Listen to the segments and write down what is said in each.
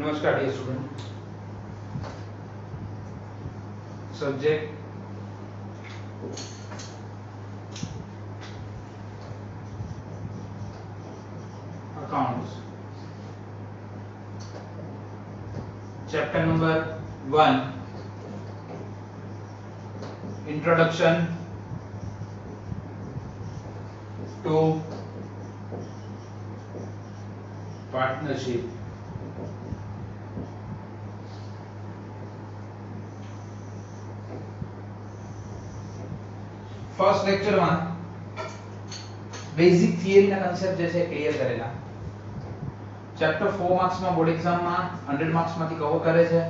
नमस्कार dear student. Subject accounts, chapter number 1, introduction to partnership. First lecture में basic theory ना concept जैसे clear करेला। चैप्टर 4 मार्क्स में बोर्ड एग्जाम में 100 मार्क्स मांथी कवर करे छे।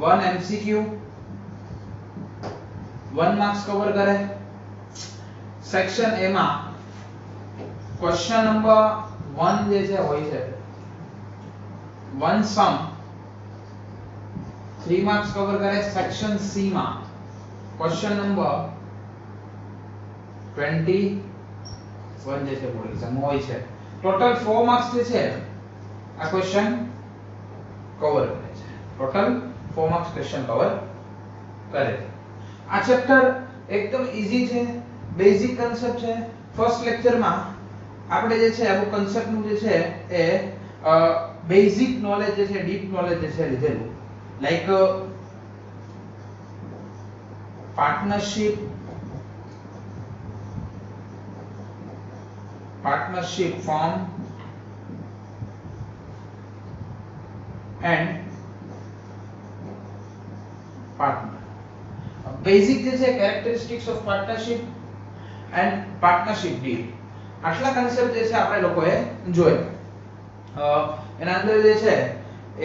1 एमसीक्यू 1 मार्क्स कवर करे। सेक्शन ए में क्वेश्चन नंबर 1 जे छे होय छे 1 सम 3 मार्क्स कवर करे। सेक्शन सी में क्वेश्चन नंबर 21 जे छे बोर्ड एग्जाम में होय छे। टोटल 4 मार्क्स जे छे आ क्वेश्चन कवर करे छे। टोटल 4 मार्क्स क्वेश्चन कवर करे छे। आ चैप्टर एकदम इजी छे, बेसिक कांसेप्ट छे। फर्स्ट लेक्चर में આપણે જે છે આ કાન્સેપ્ટ નું જે છે એ બેઝિક નોલેજ જે છે ડીપ નોલેજ જે છે લીધેલું, like partnership form and partner, basic જે છે characteristics of partnership and partnership did, આટલા કન્સેપ્ટ જે છે આપણે લોકોએ જોયા। એના અંદર જે છે એ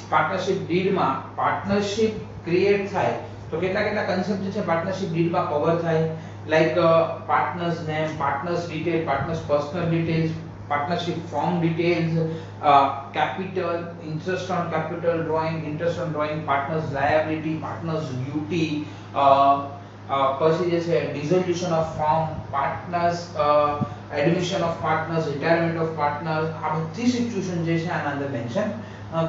પાર્ટનરશિપ ડીડ માં પાર્ટનરશિપ ક્રિએટ થાય તો કેટલા કેટલા કન્સેપ્ટ જે છે પાર્ટનરશિપ ડીડ માં કવર થાય, like partners name, partners detail, partners personal details, partnership form details, capital, interest on capital drawing, interest on drawing, partners liability, partners duty, પછી જે છે dissolution of form, partners admission of partners, retirement of partners, આ બધી situation જે છે આના અંદર mention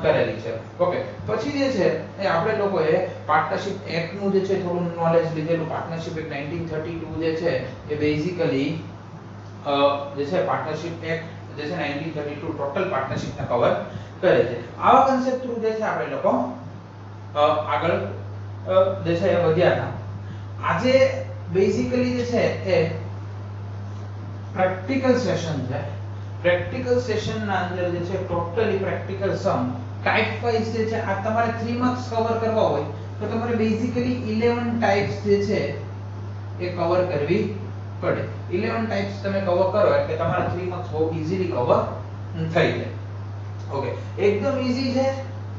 કરેલી છે। ઓકે, પછી જે છે એ આપણે લોકોએ પાર્ટનરશિપ એક્ટ નું જે છે થોડું નોલેજ લીધેલું। પાર્ટનરશિપ એક્ટ 1932 જે છે એ બેઝિકલી જે છે પાર્ટનરશિપ એક્ટ જે છે 1932 ટોટલ પાર્ટનરશિપ ને કવર કરે છે। આવા કન્સેપ્ટ થ્રુ જે છે આપણે લોકો આગળ જે છે એ વધ્યા હતા। આજે બેઝિકલી જે છે એ પ્રેક્ટિકલ સેશન છે। પ્રેક્ટિકલ સેશન ના અંદર જે છે ટોટલી પ્રેક્ટિકલ સમ ટાઈપ વાઇઝ જે છે આ તમારે 3 માર્ક્સ કવર કરવા હોય તો તમારે બેઝિકલી 11 ટાઇપ્સ જે છે એ કવર કરવી પડે। 11 ટાઇપ્સ તમે કવર કરો એટલે તમારા 3 માર્ક્સ બહુ ઈઝીલી કવર થઈ જાય। ઓકે, એકદમ ઈઝી છે,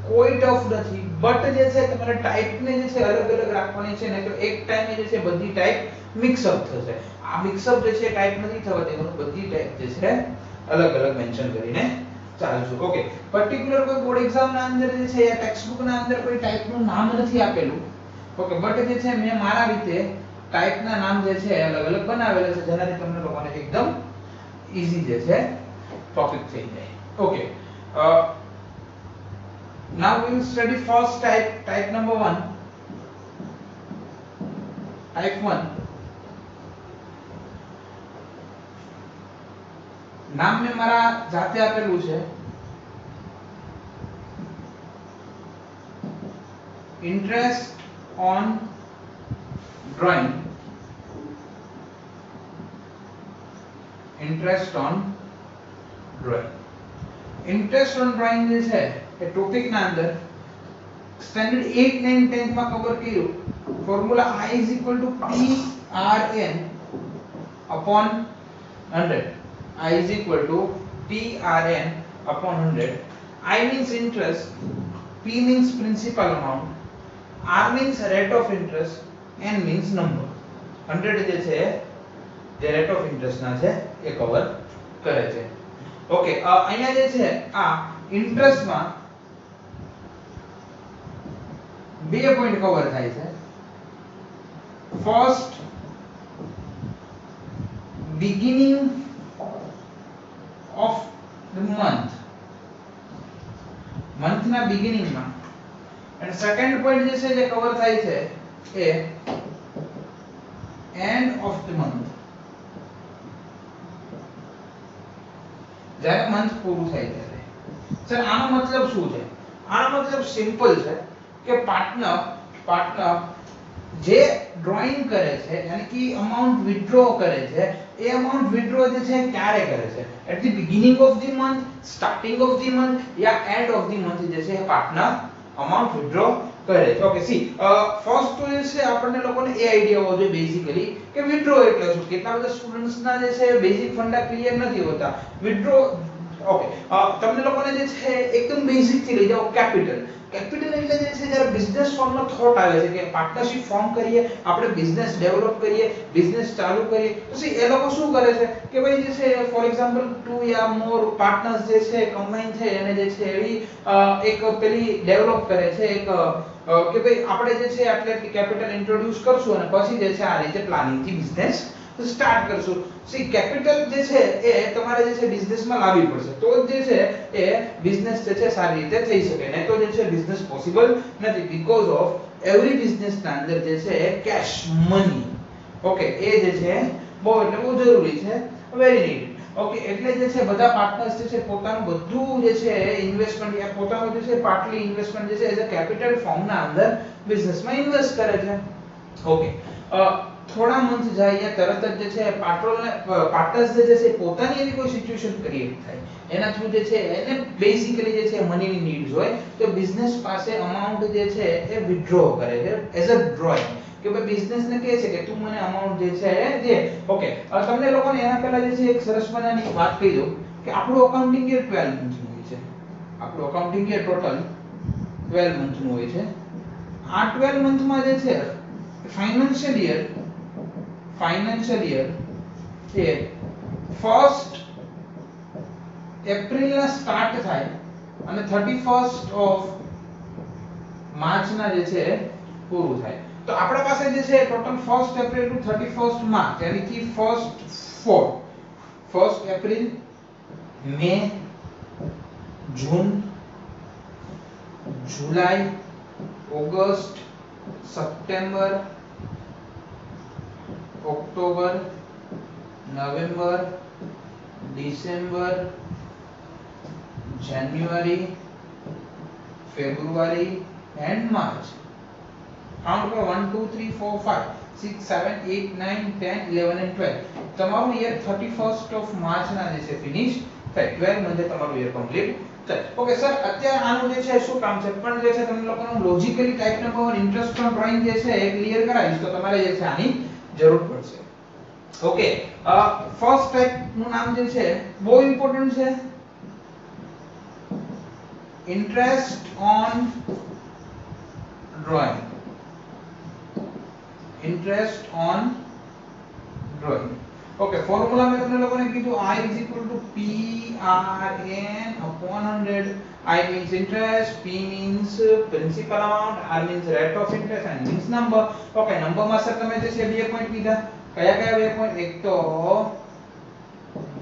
કોઈ ટફ નથી, બટ જે છે તમારે ટાઈપ ને જે છે અલગ અલગ રાખવાની છે ને તો એક ટાઈમે જે છે બધી ટાઈપ મિક્સ અપ થશે। આ મિક્સ અપ જે છે ટાઈપ નથી થવા દેવાનું, બધી ટાઈપ જે છે અલગ અલગ મેન્શન કરીને ચાલજો। ઓકે, પર્ટિક્યુલર કોઈ બોર્ડ એક્ઝામ ના અંદર જે છે યા ટેક્સ્ટ બુક ના અંદર કોઈ ટાઈપ નું નામ નથી આપેલું। ઓકે, બટ જે છે મેં મારા રીતે ટાઈપ ના નામ જે છે અલગ અલગ બનાવેલા છે જેનાથી તમને લોકોને એકદમ ઈઝી જે છે ટોપિક થઈ જાય। Okay, now we will study first type number 1, type 1। નામ મેં મારા જાતે આપેલું છે interest on drawing, interest on drawing। interest on drawing જે છે એ ટોપિક ના અંદર સ્ટાન્ડર્ડ 8 9 10 માં કવર કર્યું। Formula I is equal to PRN upon 100, I is equal to PRN upon 100। I means interest, P means principal amount, R means rate of interest, N means number। 100 જે છે જે rate of interest ના છે એ cover કરે છે। Okay, અહીંયા જે છે આ ઇન્ટરેસ્ટ માં બે પોઈન્ટ કવર થાય છે। First, beginning of the month, મંથના બિગિનિંગમાં અને સેકન્ડ પોઈન્ટ જે છે જે કવર થાય છે એ એન્ડ ઓફ ધ મંથ, જ્યારે મંથ પૂરું થાય ત્યારે. સર આનો મતલબ શું છે? આનો મતલબ સિમ્પલ છે કે પાર્ટનર જે ડ્રોઈંગ કરે છે યાની કે અમાઉન્ટ વિથડ્રો કરે છે એ અમાઉન્ટ વિથડ્રો જે છે ક્યારે કરે છે? At the beginning of the month, starting of the month યા એન્ડ ઓફ ધ મંથ જે છે પાર્ટનર અમાઉન્ટ વિથડ્રો કરે છે. ઓકે સી ફર્સ્ટ તો જે છે આપણને લોકોને એ આઈડિયા હોવો જોઈએ બેઝિકલી કે વિથડ્રો એટલે શું. કેટલા બધા સ્ટુડન્ટ્સ ના જે છે બેઝિક ફંડા ક્લિયર નથી હોતા. વિથડ્રો ઓકે તમને લોકોને જે છે એકદમ બેઝિક થી લઈ જાઓ. કેપિટલ એટલે જે છે જ્યારે બિઝનેસ ફોર્મ નો થોટ આવે છે કે પાર્ટનરશિપ ફોર્મ કરીએ, આપણે બિઝનેસ ડેવલપ કરીએ, બિઝનેસ ચાલુ કરીએ, પછી એ લોકો શું કરે છે કે ભાઈ જે છે for example 2 yeah more partners જે છે કમ્બાઈન થઈ અને જે છે એવી એક પેલી ડેવલપ કરે છે એક કે ભાઈ આપણે જે છે આટલી કેપિટલ ઇન્ટ્રોડ્યુસ કરશું અને પછી જે છે આ રીતે પ્લાનિંગ થી બિઝનેસ સ્ટાર્ટ કરશું. સી કેપિટલ જે છે એ તમારે જે છે બિઝનેસમાં લાવવી પડશે તો જ જે છે એ બિઝનેસ જે છે સારી રીતે થઈ શકે. નહીં તો જે છે બિઝનેસ પોસિબલ નથી બીકોઝ ઓફ એવરી બિઝનેસ ના અંદર જે છે કેશ મની ઓકે એ જે છે બહુ એટલે બહુ જરૂરી છે, વેરી નીડ. ઓકે એટલે જે છે બધા પાર્ટનર્સ જે છે પોતાનું બધું જે છે ઇન્વેસ્ટમેન્ટ યા પોતાનું જે છે પાર્ટલી ઇન્વેસ્ટમેન્ટ જે છે એઝ અ કેપિટલ ફોર્મ ના અંદર બિઝનેસમાં ઇન્વેસ્ટ કરે છે. ઓકે થોડા મંથ જાય યા તરત જ જે છે પાર્ટનર્સ જે છે પોતાની એવી કોઈ સિચ્યુએશન ક્રિએટ થાય એના થ્રુ જે છે એને બેઝિકલી જે છે મનીની નીડ્સ હોય તો બિઝનેસ પાસે અમાઉન્ટ જે છે એ વિથડ્રો કરે છે એઝ અ ડ્રોઈંગ કે ભાઈ બિઝનેસ ને કહે છે કે તું મને અમાઉન્ટ જે છે એ દે. ઓકે તમને લોકોને એના પહેલા જે છે એક સરસ મજાની વાત કહી દઉં કે આપણું અકાઉન્ટિંગ યર 12 મંથનું હોય છે. આપણું અકાઉન્ટિંગ યર ટોટલ 12 મંથનું હોય છે. આ 12 મંથમાં જે છે ફાઇનાન્શિયલ યર એ ફર્સ્ટ એપ્રિલ ના સ્ટાર્ટ થાય અને 31st ઓફ માર્ચ ના જે છે પૂરું થાય. તો આપણા પાસે જે છે total 1st April to 31st March યાની કે first April, May, June, July, August, September, October, November, December, January, February and March. Count કરો 1 2 3 4 5 6 7 8 9 10 11 and 12. તમારું યર 31st ઓફ માર્ચ ના જે છે ફિનિશ થાય. 12 મંથે તમારું યર કમ્પ્લીટ થાય. ઓકે સર અત્યારે આનું જે છે શું કામ છે પણ જે છે તમને લોકોનું લોજિકલી ટાઈપ ના કોઈ ઇન્ટરેસ્ટ ઓન ડ્રોઈંગ જે છે એ ક્લિયર કરાવીશ તો તમારે જે છે આની જરૂર પડશે. ઓકે ફર્સ્ટ ટાઈપ નું નામ જે છે બહુ ઇમ્પોર્ટન્ટ છે, interest on drawing. Interest on drawing. Okay formula મેં તમને લોકોને કીધું I is equal to PRN upon 100. I means interest, P means principal amount, R means rate of interest and means number. Okay નંબરમાં sir તમે જે છે બે point કીધા. કયા કયા બે પોઈન્ટ? એક તો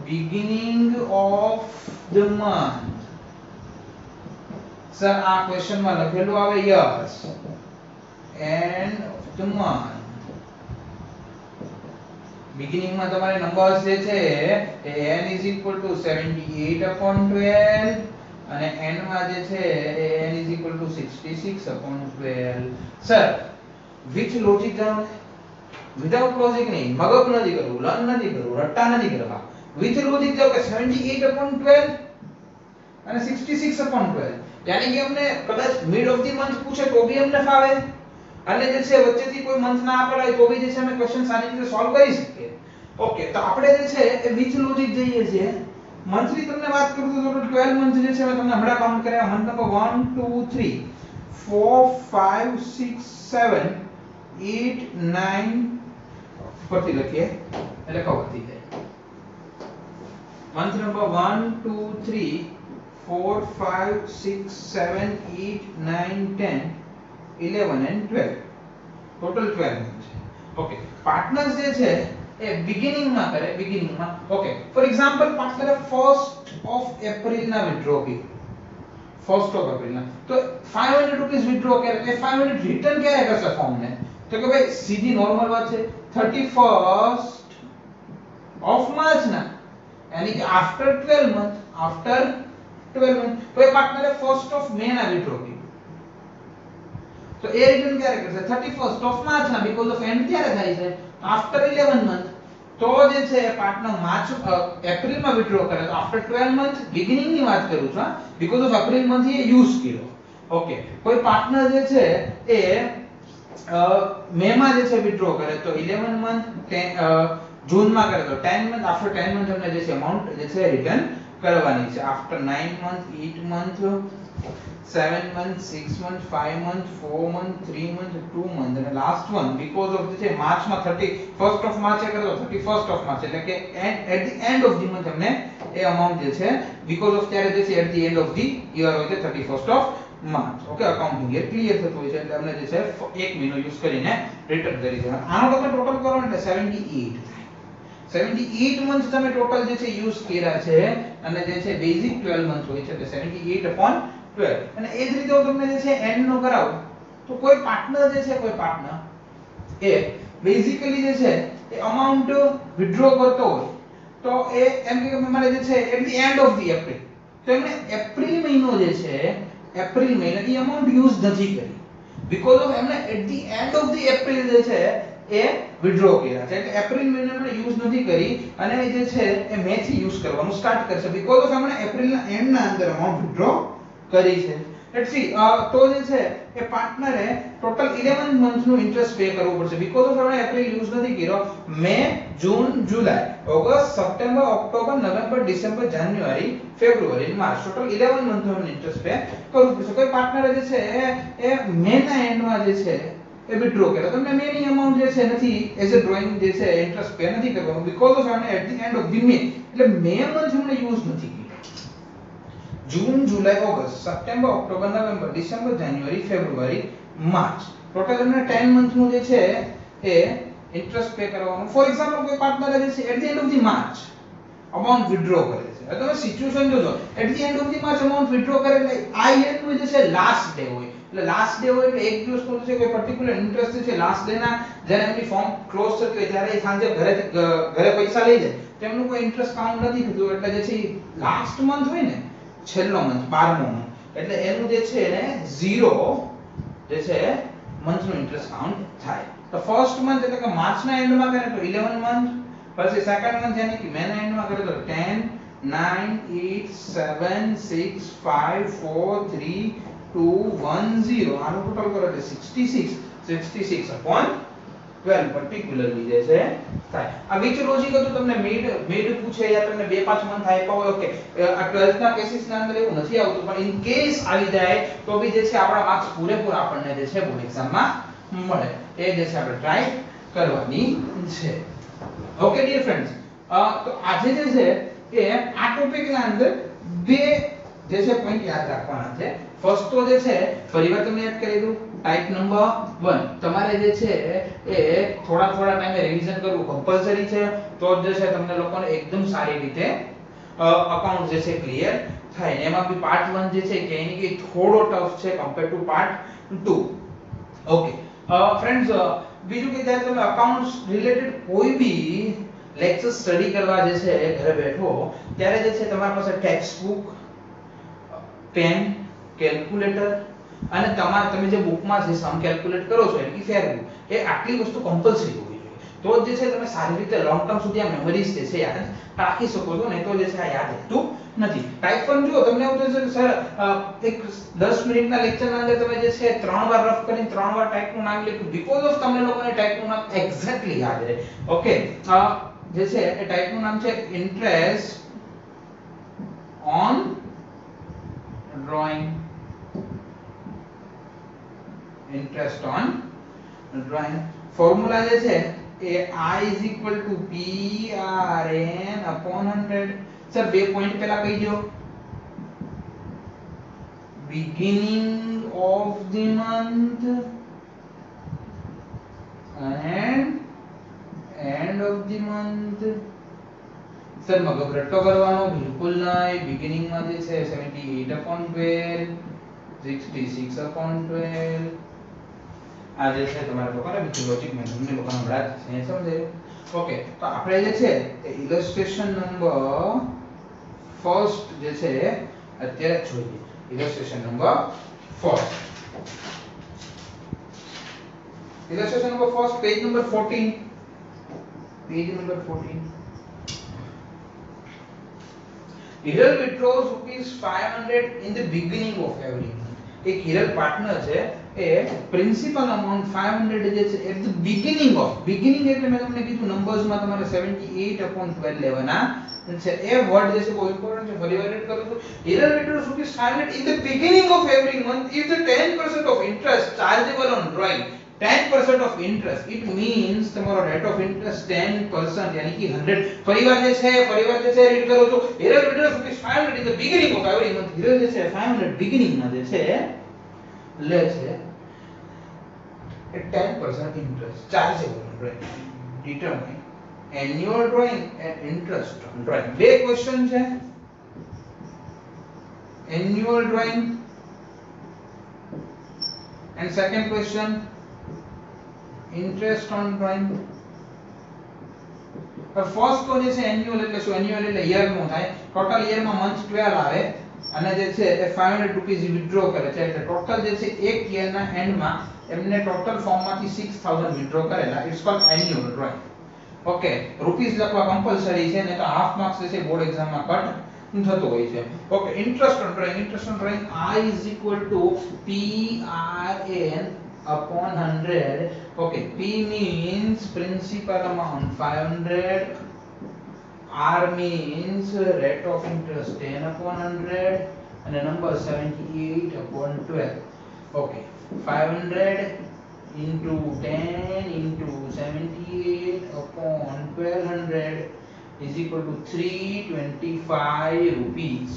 beginning of the month. Sir આ ક્વેશ્ચનમાં લખેલું આવે yes. end of the month. beginning માં તમારે નંબર્સ જે છે એ n is equal to 78 upon 12 અને n માં જે છે એ n is equal to 66 upon 12. Sir which logic જાણો? વિધાઉટ લોજિક નહીં, મગજ નથી કરવું, લર્ન નથી કરવું, રટ્ટા નથી કરવા. વિથ લોજિક જાવ કે 78 upon 12 અને 66 upon 12 यानी कि हमने कदाच मिड ऑफ द मंथ पूछे तो भी हमने फावे અને જે છે વચ્ચેથી કોઈ મંથ ના આપેલા હોય તો બી જે છે અમે ક્વેશ્ચન સારી રીતે સોલ્વ કરી શકીએ. ઓકે તો આપણે જે છે એ વિચ લોજિક જઈએ છીએ. મંથલી તમને વાત કરું તો ટોટલ 12 મંથ જે છે મેં તમને હમણાં કાઉન્ટ કર્યા. મંથ નંબર 1 2 3 4 5 6 7 8 9 પરથી લખીએ એટલે કવર થઈ જાય. Month number 1 2 3 4 5 6 7 8 9 10 11 and 12 total 12 month છે. ઓકે પાર્ટનર્સ જે છે એ બિગિનિંગ માં કરે. બિગિનિંગ માં ઓકે ફોર એક્ઝામ્પલ પાર્ટનરે 1st ઓફ એપ્રિલ ના વિથડ્રો કર્યું. 1st ऑफ एप्रिल ना तो 500 रुपीस विथड्रॉ करे ए 500 रिटर्न क्યારે કરશે ફોર્મ ને તો કે ભાઈ સીધી નોર્મલ વાત છે 31st ऑफ मार्च ना यानी कि आफ्टर 12 मंथ तो ये पार्टनर 1st ऑफ मे ना विथड्रॉ की तो ए रिटर्न ક્યારે કરશે 31st ऑफ मार्च ना बिकॉज़ ऑफ एंड ક્યારે થાય છે आफ्टर 11 मंथ तो જે છે પાર્ટનર માર્ચ એપ્રિલ માં વિથડ્રો કરે તો आफ्टर 12 मंथ બિગિનિંગ ની વાત કરું છું बिकॉज़ ऑफ एप्रिल मंथ ये યુઝ કર્યો ઓકે કોઈ પાર્ટનર જે છે એ મે માં જે છે વિથડ્રો કરે તો 11 મંથ जून में करे तो 10 मंथ आफ्टर 10 मंथ हमने जैसे अमाउंट जैसे रिटर्न करवानी है after 9 month 8 month 7 month 6 month 5 month 4 month 3 month 2 month અને લાસ્ટ વન બીકોઝ ઓફ જે માર્ચ માં 31st ઓફ માર્ચ કરે તો 31st ઓફ માર્ચ એટલે કે at the end of the month हमने એ અમાઉન્ટ જે છે બીકોઝ ઓફ ત્યારે જે છે at the end of the year હોય છે 31st of March okay accounting year clear થતું હોય છે એટલે આપણે જે છે એક મહિનો યુઝ કરીને રિટર્ન કરી દેવાનું આનો તમે ટોટલ કરો એટલે 78 78 મંથ તમે ટોટલ જે છે યુઝ કર્યા છે અને જે છે બેઝિક 12 મંથ હોય છે એટલે 78 upon 12 અને એ જ રીતે હું તમને જે છે એન્ડ નો કરાવું તો કોઈ પાર્ટનર જે છે કોઈ પાર્ટનર એ બેઝિકલી જે છે એ અમાઉન્ટ વિથડ્રો કરતો હોય તો એ એમ કે મારે જે છે at the end of the April તો એમને એપ્રિલ મહિનો જે છે એપ્રિલ મહિનો એ અમાઉન્ટ યુઝ નથી કરી બીકોઝ ઓફ એમને at the end of the April જે છે એ વિથડ્રો કર્યા છે એટલે એપ્રિલ મહિનામાં યુઝ નથી કરી અને જે છે એ મે થી યુઝ કરવાનું સ્ટાર્ટ કરશે બીકોઝ ઓફ એમણે એપ્રિલ ના એન્ડ ના અંદર અમાઉન્ટ વિથડ્રો કરી છે લેટ્સ સી તો જે છે એ પાર્ટનરે ટોટલ 11 મંથ નું ઇન્ટરેસ્ટ પે કરવું પડશે બીકોઝ ઓફ એમણે એપ્રિલ યુઝ નથી કર્યો May June July August September October November December January February March total 11 month નું ઇન્ટરેસ્ટ પે કરવું પડશે કોઈ પાર્ટનરે જે છે એ મે ના એન્ડ માં જે છે એ વિથડ્રો કર્યો તમને મે ની અમાઉન્ટ જે છે નથી એઝ અ ડ્રોઈંગ જે છે ઇન્ટરેસ્ટ પે નથી કરવાનું બીકોઝ ઓફ એમણે at the end of the May એટલે મે મંથ એમણે યુઝ નથી કર્યો June July August September October November December January February March total हमने 10 मंथ નું જે છે એ ઇન્ટરેસ્ટ પે કરવાનું ફોર એક્ઝામ્પલ કોઈ પાર્ટનર જે છે at the end of the March amount withdraw કરે છે હવે તમે સિચ્યુએશન જોજો at the end of the March amount withdraw કરે એટલે આ યર નું જે છે લાસ્ટ ડે હોય એટલે લાસ્ટ ડે હોય એટલે એક દિવસ નું છે કોઈ પર્ટિક્યુલર ઇન્ટરેસ્ટ છે લાસ્ટ ડે ના જ્યારે એમની ફોર્મ ક્લોઝ થતી હોય ત્યારે એ સાંજે ઘરે પૈસા લઈ જાય તેમનું કોઈ ઇન્ટરેસ્ટ કાઉન્ટ નથી થતું એટલે જે છે લાસ્ટ મંથ હોય ને છેલ્લો મંથ 12મો મંથ એટલે એનું જે છે ને 0 જે છે મંથ નું ઇન્ટરેસ્ટ કાઉન્ટ થાય તો ફર્સ્ટ મંથ એટલે કે માર્ચ ના એન્ડ માં કરે તો 11 મંથ પછી સેકન્ડ મંથ यानी कि મે ના એન્ડ માં કરે તો 10 9 8 7 6 5 4 3 2 1 0 આનો ટોટલ કરો એટલે 66 upon 12 particularly જે છે થાય આ વિચ લોજિક હતું તમને મિડ પૂછે યા તમને 2-5 મંથ આપ્યા હોય ઓકે આ 12th ના કેસીસ ના અંદર એવું નથી આવતું પણ ઇન કેસ આવી જાય તો બી જે છે આપણા માર્ક્સ પૂરેપૂરા આપણને જે છે બોર્ડ એક્ઝામ માં મળે એ જે છે આપણે ટ્રાય કરવાની છે ઓકે ડિયર ફ્રેન્ડ્સ તો આજે જે છે એ આ ટોપિક ના અંદર બે જે છે પોઈન્ટ યાદ રાખવાના છે ફર્સ્ટ તો જે છે ફરીવાર તમને યાદ કરી દઉં ટાઈપ નંબર 1 તમારે જે છે એ થોડા ટાઈમે રિવિઝન કરવું કમ્પલસરી છે તો જ જે છે તમને લોકોને એકદમ સારી રીતે અકાઉન્ટ જે છે ક્લિયર થાય ને એમાં બી પાર્ટ 1 જે છે કે એની કે થોડો ટફ છે compare to part 2 okay friends બીજું કે જ્યારે તમે અકાઉન્ટ્સ રિલેટેડ કોઈ બી લેક્ચર સ્ટડી કરવા જે છે ઘરે બેઠો ત્યારે જે છે તમારી પાસે ટેક્સ્ટ બુક પેન કેલ્ક્યુલેટર અને તમે જે બુકમાં જે સમ કેલ્ક્યુલેટ કરો છો એટલે કે ફેરવું એ આટલી વસ્તુ કમ્પલસરી હોવી જોઈએ તો જ જે છે તમે સારી રીતે લોંગ ટર્મ સુધી આ મેમરીઝ જે છે યાદ રાખી શકો છો નહીં તો જે છે આ યાદ રહેતું નથી ટાઈપ 1 જો તમને એવું થશે સર એક 10 મિનિટના લેક્ચરના અંદર તમે જે છે 3 વાર રફ કરીને 3 વાર ટાઈપનું નામ લખ્યું બીકોઝ ઓફ તમને લોકોને ટાઈપનું નામ એક્ઝેક્ટલી યાદ રહે ઓકે જે છે એ ટાઈપનું નામ છે interest on drawing interest on drawing formula જે છે એ I is equal to PRN upon 100 sir બે પોઈન્ટ પહેલા કહી દો beginning of the month and end of the month sir મગજ રટ્ટો કરવાનો બિલકુલ નહીં. બિગિનિંગ માં જે છે 78/12 66/12 આ જે છે તમારે લોકોને બીજું લોજિક મેં તમને લોકોને હમણાં જ સમજાયું. ઓકે, તો આપણે જે છે એ ઇલસ્ટ્રેશન નંબર ફર્સ્ટ જે છે અત્યારે જોઈએ. Illustration number first, illustration number first, page number 14, page number 14. Hiral withdraws rupees 500 in the beginning of every month. એક હિરલ પાર્ટનર છે એ પ્રિન્સિપલ અમાઉન્ટ 500 જે છે એટ ધ બિગિનિંગ એટલે મેં તમને કીધું નંબર્સ માં તમારે 78/12 લેવાના છે. એ વર્ડ જે છે બહુ ઇમ્પોર્ટન્ટ છે, ફરીવાર રીડ કરું છું. Hiral withdraws rupees 500 in the beginning of every month if the 10% of interest chargeable on drawing 10% of interest, it means તમારો rate of interest 10% यानी कि 100. પરિવાર જે છે રીડ કરો છો. Hiral withdraws rupees 500 in the beginning of every month. Hiral જે છે 500 beginning માં જે છે લે છે એ 10% interest chargeable on drawing. Determine annual drawing and interest on drawing. બે ક્વેશ્ચન છે. Annual drawing and second question interest on drawing. First તો જે છે એન્યુઅલ એટલે શું? એન્યુઅલ એટલે યર નું થાય. ટોટલ યર માં મંથ 12 આવે અને જે છે એ 500 રૂપીસ વિથડ્રો કરે છે એટલે ટોટલ જે છે એક યર ના એન્ડ માં એમને ટોટલ ફોર્મ માંથી 6000 વિથડ્રો કરેલા. It's called annual drawing. Okay, rupees લખવા કમ્પલસરી છે ને તો હાફ માર્ક્સ જે છે બોર્ડ એક્ઝામ માં કટ થતો હોય છે. Okay, interest on drawing. Interest on drawing I is equal to PRN upon 100. Okay, P means principal amount 500, R means rate of interest 10/100 and the number 78/12. Okay, 500 into 10 into 78/1200 is equal to 325 rupees.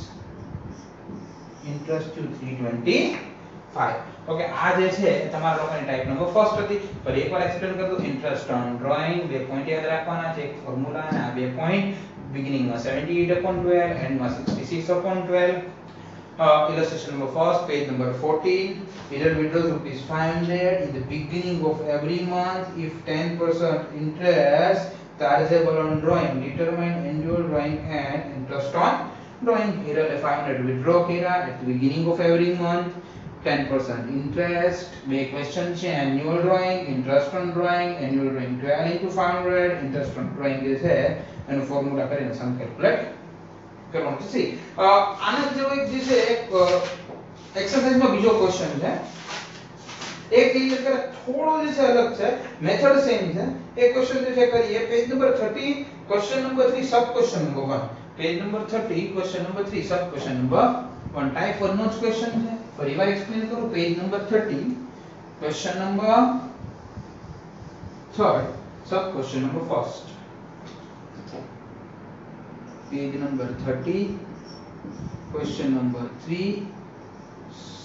Interest to 325. Okay, આ જે છે તમારા લોકોની type number first હતી. પર એકવાર explain કરી દઉં. ઇન્ટરેસ્ટ ઓન ડ્રોઈંગ બે પોઈન્ટ યાદ રાખવાના છે, એક ફોર્મ્યુલા અને આ બે પોઈન્ટ. બિગિનિંગ માં 78/12 એન્ડ માં 66/12. Illustration number first, page number 14. Hiral withdraws rupees 500 in the beginning of every month if 10% interest chargeable on drawing. Determine annual drawing and interest on drawing. Hiral 500 withdraw કર્યા at the beginning of every month. 10% interest. બે question છે. annual drawing, interest on drawing. Annual drawing 12 into 500. interest on drawing જે છે એનું formula કરીને સમ calculate કરવાનું છે. C આના જેવો એક જે છે એક એક્સરસાઇઝમાં બીજો ક્વેશ્ચન છે. એક ક્લિયર કરે થોડો જે છે અલગ છે, મેથડ સેમ છે. એક ક્વેશ્ચન જે છે કરીએ page number 30 question number 3 sub question number 1. Page number 30 question number 3 sub question number 1. Type 1 નો જ ક્વેશ્ચન છે. ફરીવાર એક્સપ્લેન કરું. Page number 30 question number 3 sub question number 1. Page number 30 question number 3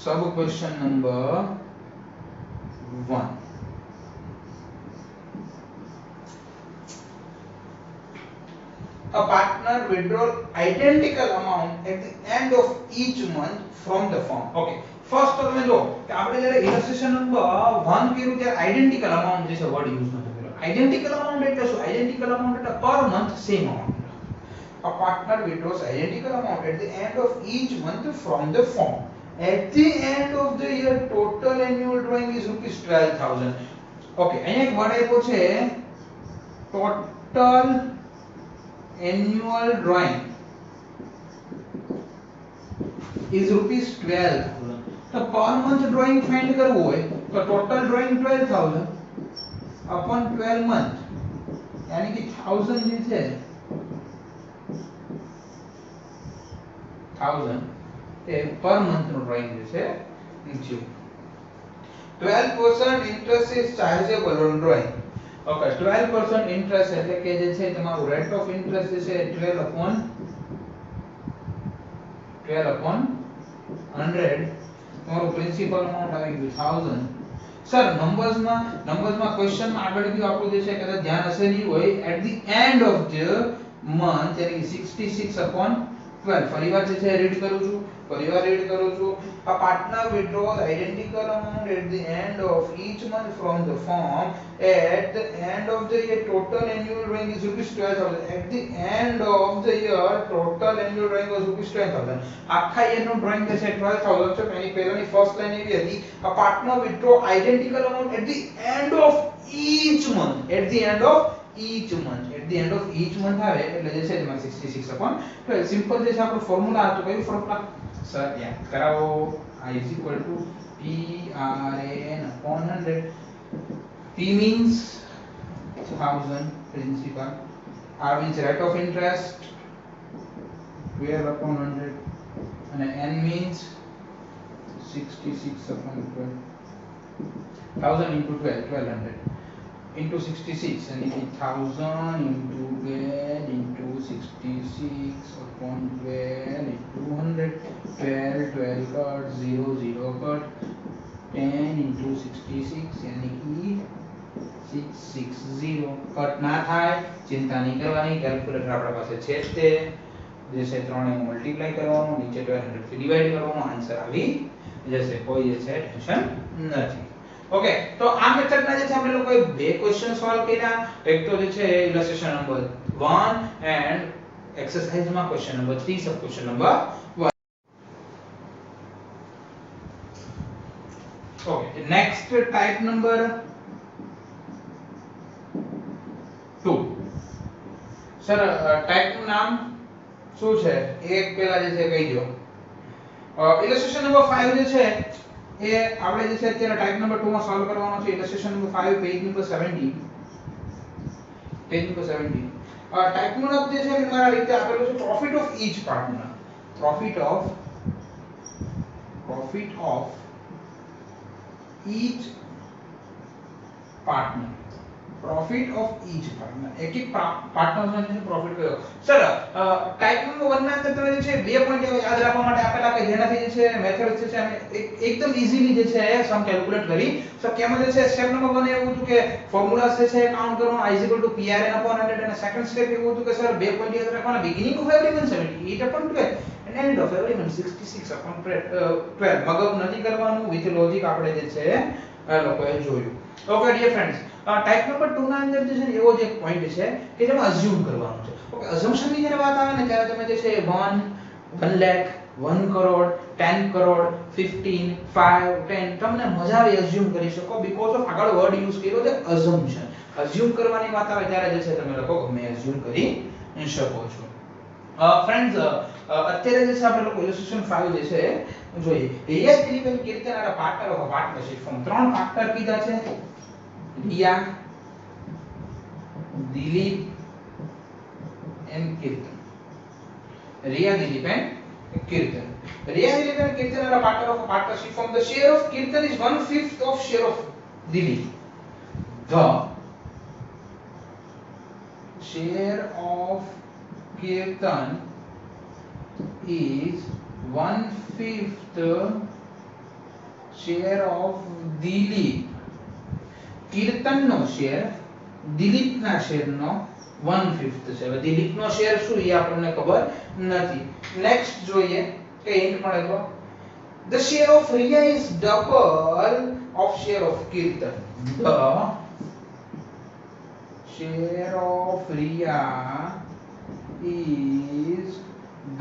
sub question number 1. A partner withdraw identical amount at the end of each month from the firm. Okay, first તો તમે જો કે આપણે જ્યારે ઇલસ્ટ્રેશન number 1 કર્યું ત્યારે identical amount જે છે વર્ડ યુઝ નતો કર્યો. આઇડેન્ટિકલ અમાઉન્ટ એટલે શું? આઇડેન્ટિકલ અમાઉન્ટ એટલે per month same amount. A partner withdraws identical amount at the end of each month from the firm. At the end of the year, total annual drawing is rupees 12,000. Okay, અહીંયા એક word આપ્યો છે total annual drawing is rupees 12,000. તો per month drawing find કરવું હોય તો total drawing 12,000 upon 12 month यानी कि 1000 જે છે 1000 એ પર મંથ નું ડ્રોઈંગ જે છે નીચે 12% interest is chargeable on drawing. Okay, 12% interest એટલે કે જે છે તમારું રેટ ઓફ ઇન્ટરેસ્ટ જે છે 12/100. તમારું પ્રિન્સિપલ અમાઉન્ટ આવી ગયું 1000. સર નંબર્સમાં ક્વેશ્ચનમાં આગળ બી આપણું જે છે કદાચ ધ્યાન હશે નહીં હોય at the end of the month यानी कि 66/12 ફરીવાર જે છે રીડ કરું છું a partner withdraws identical amount at the end of each month from the firm at the end of the year total annual drawing is rupees 12000 at the end of the year total annual drawing was rupees 12000 આખા year નું drawing જે છે 12000 છે એની પહેલાની first line એવી હતી a partner withdraw identical amount at the end of each month at the end of each આવે એટલે જે છે એમાં 66/12 સિમ્પલ જે છે આપણો ફોર્મ્યુલા હતો કયો ફોર્મ્યુલા સર યાદ કરાવો I is equal to PRN/100 P means 1000 principal R means rate of interest 12/100 and N means 66/12 1000 into 12 1200 into 66 and 1000 into 12 into 66/12 into 100 12 cut 0 0 cut 10 into 66 यानी कि 660 कट ना થાય ચિંતા નહીં કરવાની કેલ્ક્યુલેટર આપણા પાસે છે જ તે જે છે 3 ને મલ્ટીપ્લાય કરવાનું નીચે 1200 થી ડિવાઇડ કરવાનું આન્સર આવી જશે કોઈ જે છે ટેન્શન નથી ઓકે તો આ મેથડના જે છે આપણે લોકોએ બે ક્વેશ્ચન સોલ્વ કર્યા એક તો જે છે ઇલસ્ટ્રેશન નંબર 1 એન્ડ એક્સરસાઇઝમાં question number 3 sub question number 1 okay next type number 2 sir type નું નામ શું છે એક પહેલા જે છે કહી દો ઇલસ્ટ્રેશન નંબર 5 જે છે એ આપણે જે છે અત્યારે ટાઇપ નંબર 2 માં સોલ્વ કરવાનો છે illustration number 5 page number 17 type નું નામ જે છે એ મારા રીતે આપેલું છે profit of each partner profit of each partner એક એક પાર્ટનર નો પ્રોફિટ કયો સર ટાઇપ નંબર 1 ના અંદર તમે જે છે બે પોઈન્ટ યાદ રાખવા માટે આપેલા કે જેનાથી જે છે મેથડ જે છે એકદમ ઈઝીલી જે છે સમ કેલ્ક્યુલેટ કરી શક્યમાં જે છે સ્ટેપ નંબર 1 એવું હતું કે ફોર્મ્યુલા જે છે કાઉન્ટ કરવાનો I = PRN/100 અને સેકન્ડ સ્ટેપ એવું હતું કે સર બે પોઈન્ટ યાદ રાખવાના beginning of every month 78/12 and end of every month 66/12 મગજ નથી કરવાનું વિથ લોજિક આપણે જે છે લોકોએ જોયું okay dear friends type number 2 ના અંદર જે છે એવો જ એક પોઈન્ટ છે કે જેમાં અઝ્યુમ કરવાનું છે ઓકે અઝમ્પશન ની જ્યારે વાત આવે ને ત્યારે તમે જે છે 1 લાખ 1 કરોડ 10 કરોડ 15 5 10 તમને મજા આવે અઝ્યુમ કરી શકો બીકોઝ ઓફ આગળ વર્ડ યુઝ કર્યો છે અઝમ્પશન અઝ્યુમ કરવાની વાત આવે ત્યારે જે છે તમે લોકો ગમે અઝ્યુમ કરી શકો છો ફ્રેન્ડ્સ અત્યારે જે છે આપણે લોકો ઇલસ્ટ્રેશન 5 જે છે જોઈએ રિયા દિલીપ કીર્તન અને પાર્ટનર ઓફ પાર્ટનરશિપ ફોર્મ ત્રણ પાર્ટનર કીધા છે Riya Dilip and Kirtan Riya Dilip and Kirtan are a partner of a partnership firm. The share of Kirtan is 1/5 of share of Dilip. The share of Kirtan is 1/5 share of Dilip. Kirtan નો share Dilip ના share નો 1/5 છે હવે દિલીપ નો share શું એ આપણને ખબર નથી નેક્સ્ટ જોઈએ કે હિન્ટ મળે તો the share of Riya is double of share of Kirtan the share of Riya is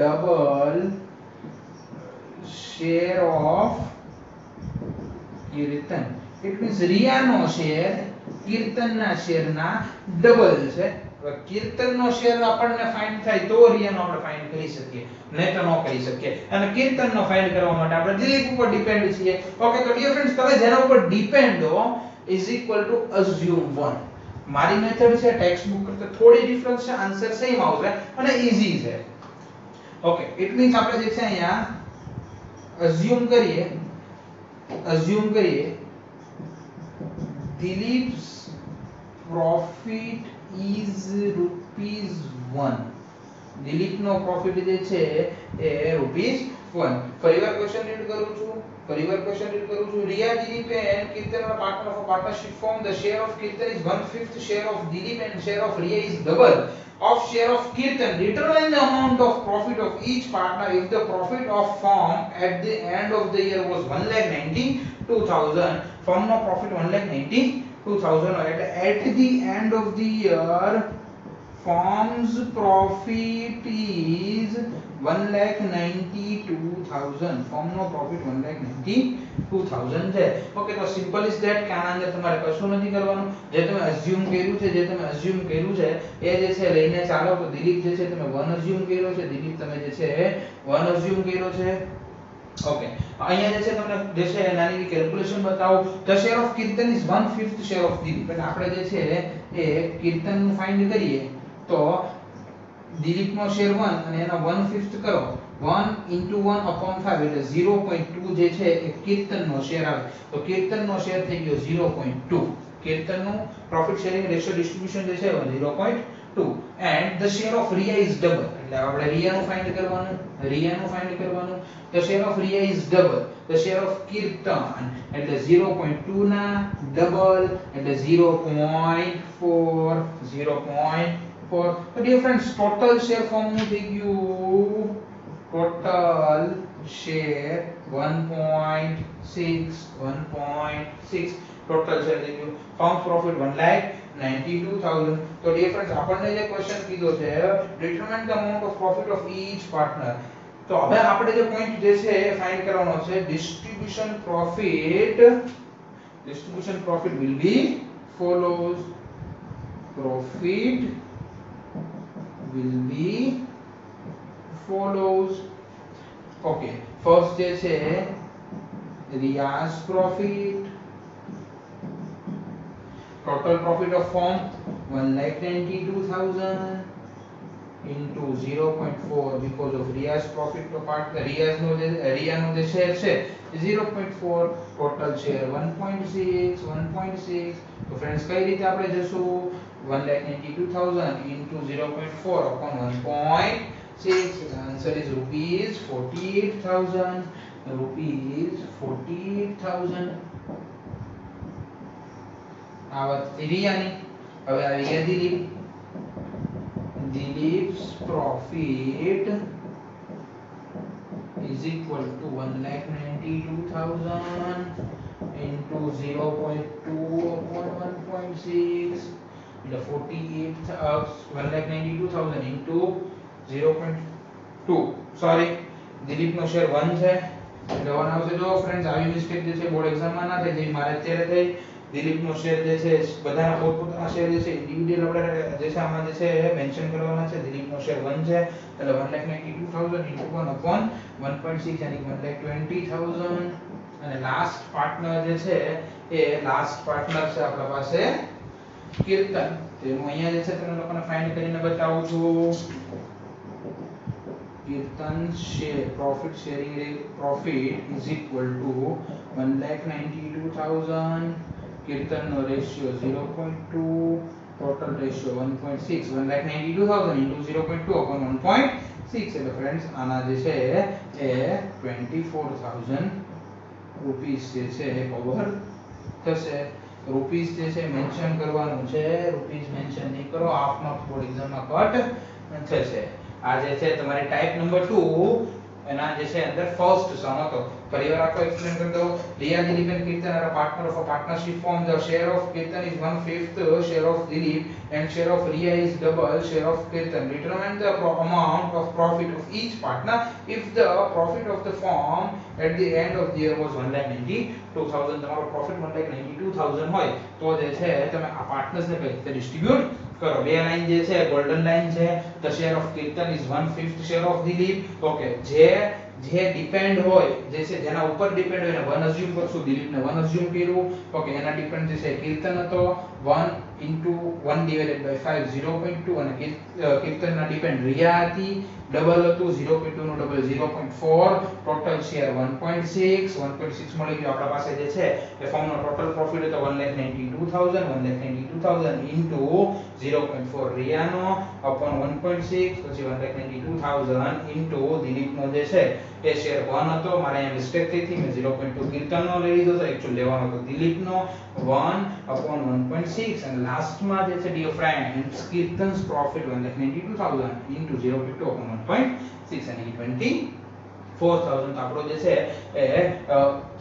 double share of Kirtan it means Riya નો શેર કીર્તન ના શેર ના ડબલ છે કીર્તન નો શેર આપણને ફાઇન્ડ થાય તો રિયા નો આપણે ફાઇન્ડ કરી શકીએ નહીં તો ન કરી શકીએ અને કીર્તન નો ફાઇન્ડ કરવા માટે આપણે દિલીપ ઉપર ડિપેન્ડ છીએ ઓકે તો ડિયર ફ્રેન્ડ્સ તમે જેના ઉપર ડિપેન્ડ હો ઇઝ ઇક્વલ ટુ અઝ્યુમ 1 મારી મેથડ છે ટેક્સ્ટ બુક કરતા થોડી ડિફરન્સ છે આન્સર સેમ આવશે અને ઈઝી છે ઓકે ઇટ મીન્સ આપણે જે છે અહીંયા અઝ્યુમ કરીએ Dilip's profit is rupees 1 Dilip નો પ્રોફિટ જે છે એ રૂપીસ 1 ફરીવાર ક્વેશ્ચન રીડ કરું છું Riya Dilip and Kirtan are partner of a partnership firm. The share of Kirtan is 1/5 share of Dilip and share of Riya is double of share of Kirtan. Determine the amount of profit of each partner if the profit of firm at the end of the year was 1,92,000. Firm no profit 1,92,000 at the end of the year firm's profit is 1,92,000. firm નો profit 1,92,000 છે. Okay તો simple is that કે આના અંદર તમારે કશું નથી કરવાનું. જે તમે અઝ્યુમ કર્યું છે એ જે છે લઈને ચાલો. તો દિલીપ જે છે તમે 1 અઝ્યુમ કર્યો છે, દિલીપ તમે જે છે 1 અઝ્યુમ કર્યો છે. ઓકે અહીંયા જે છે તમને જે છે નાની કેલ્ક્યુલેશન બતાવો. The share of Kirtan is 1/5 share of Dilip. એટલે આપણે જે છે એ કીર્તન નું ફાઇન્ડ કરીએ તો દિલીપ નો શેર 1 અને એનો 1/5 કરો 1 * 1/5 એટલે 0.2 જે છે એ કીર્તન નો શેર આવે. તો કીર્તન નો શેર થઈ ગયો 0.2. કીર્તન નું પ્રોફિટ શેરિંગ રેશિયો ડિસ્ટ્રીબ્યુશન જે છે 0.2 and the share of Riya is double. એટલે આપણે રિયા નું ફાઇન્ડ કરવાનું. the share of Riya is double the share of Kirtan એટલે 0.2 ના ડબલ એટલે 0.4. તો dear friends total share form નું થઈ ગયું total share 1.6 total share થઈ ગયું. firm profit 1,92,000. તો dear friends આપણને જે ક્વેશ્ચન કીધો છે determine the amount of profit of each partner. તો હવે આપણે જે પોઈન્ટ જે છે એ ફાઇન્ડ કરવાનો છે. distribution profit will be follows. profit will be follows. Okay first જે છે Riya's profit. total profit of firm 1,92,000 into 0.4 because of Riya's profit to part Riya નો જે શેર છે 0.4. total share 1.6. તો ફ્રેન્ડ્સ કઈ રીતે આપણે જશું 1,92,000 into 0.4 upon 1.6. the answer is rupees 48,000. આ વાત રિયાની. હવે આવી ગયા Dilip's profit is equal to 1,92,000 into 0.2 upon 1.6 એટલે 1,92,000 into 0.2. સોરી દિલીપ નો શેર 1 છે એટલે 1 આવશે. જો ફ્રેન્ડ્સ આવી મિસ્ટેક જે છે બોર્ડ એક્ઝામ માં ના થાય જે મારે અત્યારે થઈ. દિલીપ નો શેર જે છે બધાના પોતપોતાના શેર જે છે ઇન્ડિવિડ્યુઅલ આપણે જે છે આમાં જે છે મેન્શન કરવાના છે. દિલીપ નો શેર 1 છે એટલે 1,92,000 into 1 upon 1.6 yani 1,20,000. અને લાસ્ટ પાર્ટનર જે છે એ લાસ્ટ પાર્ટનર છે આપણા પાસે કીર્તન. તો હું અહીંયા જે છે તમને લોકોને ફાઇન્ડ કરીને બતાવું છું. Kirtan share profit is equal to 1,92,000. Kirtan નો ratio 0.2. total ratio 1.6. 1,92,000 into 0.2 upon 1.6 એટલે ફ્રેન્ડ્સ આના જે છે એ 24,000 રૂપીસ જે છે એ કવર થશે. રૂપીસ જે છે મેન્શન કરવાનું છે. રૂપીસ મેન્શન નહીં કરો હાફ માર્ક્સ બોર્ડ એક્ઝામમાં કટ થશે. આ જે છે તમારી ટાઈપ નંબર 2 એના જે છે અંદર ફર્સ્ટ સમ હતો. ફરીવાર આખો એક્સપ્લેન કરી દઉં. Riya, Dilip and Kirtan are a partner of a partnership firm. The share of Kirtan is 1/5 share of Dilip and share of Riya is double share of Kirtan. Determine the amount of profit of each partner if the profit of the firm at the end of the year was 1,92,000. તમારો profit 1,92,000 હોય તો જે છે તમે આ partners ને કઈ રીતે ડિસ્ટ્રીબ્યુટ કરો. બે લાઈન જે છે ગોલ્ડન લાઈન છે. The share of Kirtan is 1/5 share of Dilip. Okay જે ડિપેન્ડ હોય જે છે જેના ઉપર ડિપેન્ડ હોય એને 1 અઝ્યુમ કરશું. દિલીપ ને 1 અઝ્યુમ કર્યું. ઓકે એના ડિપેન્ડ જે છે કીર્તન હતો 1 into 1 divided by 5 0.2 અને કીર્તન ના ડિપેન્ડ રિયા હતી ડબલ હતું 0.2 નું ડબલ 0.4 ટોટલ શેર 1.6 1.6 મળી ગયો આપણા પાસે જે છે એ ફર્મનો ટોટલ પ્રોફિટ હતો 1,92,000 ઇન્ટુ 0.4 રિયાનો અપોન 1.6 પછી 1,92,000 ઇન્ટુ દિલીપનો જે છે એ શેર 1 હતો મારે અહીંયા મિસ્ટેક થઈ હતી મેં 0.2 કીર્તનનો લઈ લીધો તો એકચ્યુઅલી લેવાનો હતો દિલીપનો 1 અપોન 1.6 અને લાસ્ટમાં જે છે dear friends Kirtan's profit 1,92,000 into 0.2 upon 1.6 અને 24,000 તો આપણો જે છે એ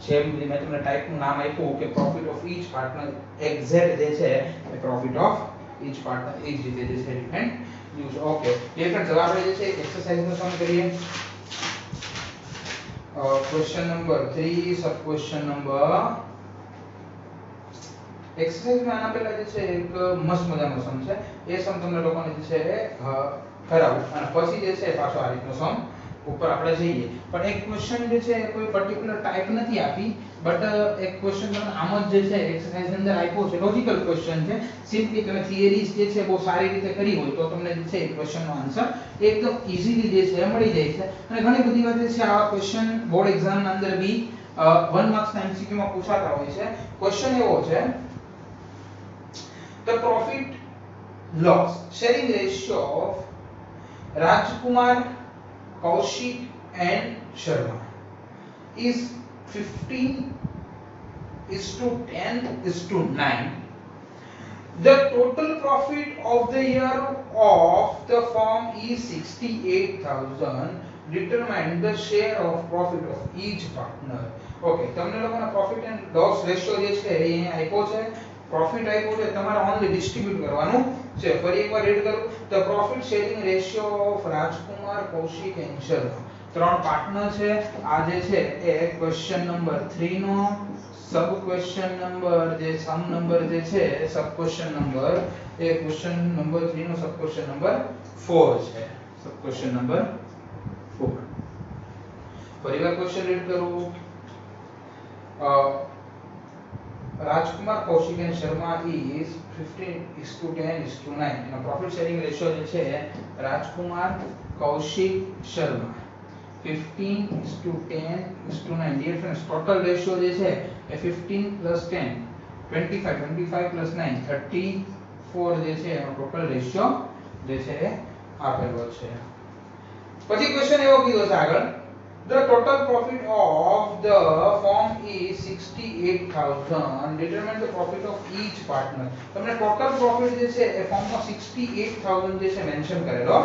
જેમ મેં તમને ટાઈપનું નામ આપ્યું કે profit of each partner exact જે છે એ પ્રોફિટ ઓફ ઈચ પાર્ટનર એ જ રીતે જે છે ડિપેન્ડ યુઝ ઓકે ડિફરન્ટ જવાબ આપણે જે છે એક્સરસાઇઝનો સમ કરીએ question number 3 sub question number એક્સરસાઇઝમાં આના પહેલા જે છે એક મસ્ત મજાનો સમ છે એ સમ તમને લોકોને જે છે કરાવું અને પછી જે છે પાછો આ રીતનો સમ ઉપર આપણે જઈએ પણ એક ક્વેશ્ચન જે છે કોઈ પર્ટિક્યુલર ટાઈપ નથી આપી બટ એક ક્વેશ્ચન તમને આમ જ જે છે એક્સરસાઇઝ ની અંદર આપ્યો છે લોજિકલ ક્વેશ્ચન છે સિમ્પલી તમે થિયરીઝ જે છે બહુ સારી રીતે કરી હોય તો તમને જે છે એ ક્વેશ્ચનનો આન્સર એકદમ ઈઝીલી જે છે મળી જાય છે અને ઘણી બધી વાર જે છે આવા ક્વેશ્ચન બોર્ડ એક્ઝામ ના અંદર બી 1 માર્ક્સ ના એમસીક્યુ માં પૂછાતા હોય છે ક્વેશ્ચન એવો છે the profit loss sharing ratio of Rajkumar, Kaushik and Sharma is 15:10:9. The total profit of the year of the firm is 68,000. Determine the share of profit of each partner. Okay, તમને લોકોના profit and loss ratio જે છે એ અહીંયા આપ્યો છે profit આપ્યું છે તમારે ઓનલી ડિસ્ટ્રીબ્યુટ કરવાનું છે ફરી એકવાર રીડ કરું the profit sharing ratio of Rajkumar Kaushik and Sharma ત્રણ પાર્ટનર છે આ જે છે એ ક્વેશ્ચન નંબર 3 નો સબ ક્વેશ્ચન નંબર જે સમ નંબર જે છે સબ ક્વેશ્ચન નંબર એ ક્વેશ્ચન નંબર 3 નો સબ ક્વેશ્ચન નંબર 4 છે સબ ક્વેશ્ચન નંબર 4 ફરીવાર ક્વેશ્ચન રીડ કરું Rajkumar, Kaushik and Sharma is 15:10:9. Now profit sharing ratio જે છે રાજકુમાર Kaushik Sharma 15:10:9. Dear friends, total ratio જે છે એ 15 + 10 25 25 + 9 34 જે છે એનો ટોટલ રેશિયો જે છે આપેલો છે પછી ક્વેશ્ચન એવો કીધો છે આગળ The total profit of the firm is 68,000. Determine the profit of each partner. તમને total profit જે છે એ ફર્મમાં 68,000 જે છે મેન્શન કરેલો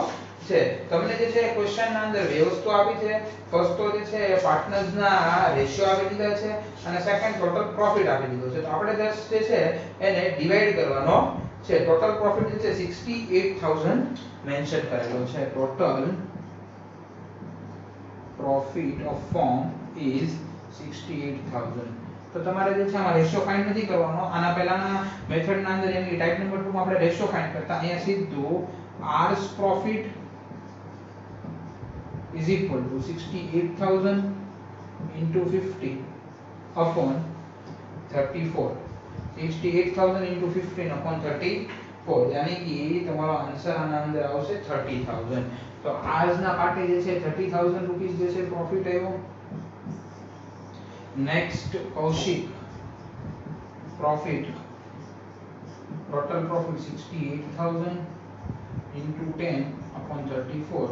છે તમને જે છે ક્વેશ્ચન ના અંદર બે વસ્તુ આપી છે ફર્સ્ટ તો જે છે પાર્ટનર્સ ના રેશિયો આપી દીધા છે અને સેકન્ડ ટોટલ પ્રોફિટ આપી દીધો છે તો આપણે જસ્ટ જે છે એને ડિવાઈડ કરવાનો છે ટોટલ પ્રોફિટ જે છે 68,000 મેન્શન કરેલો છે total profit of firm is 68,000 તો તમારે જે છે આમાં રેશિયો ફાઇન્ડ નથી કરવાનો આના પહેલાના મેથડ ના અંદર એની ટાઈપ નંબર 2 માં આપણે રેશિયો ફાઇન્ડ કરતા અહીંયા સીધું r's profit is equal to 68,000 into 50 upon 34 68,000 into 15 upon 34 यानी कि તમારો આન્સર આના અંદર આવશે 30,000 તો આજ ના પાર્ટે જે છે 30,000 રૂપીસ જે છે પ્રોફિટ આવ્યો next Kaushik profit total profit 68,000 into 10 upon 34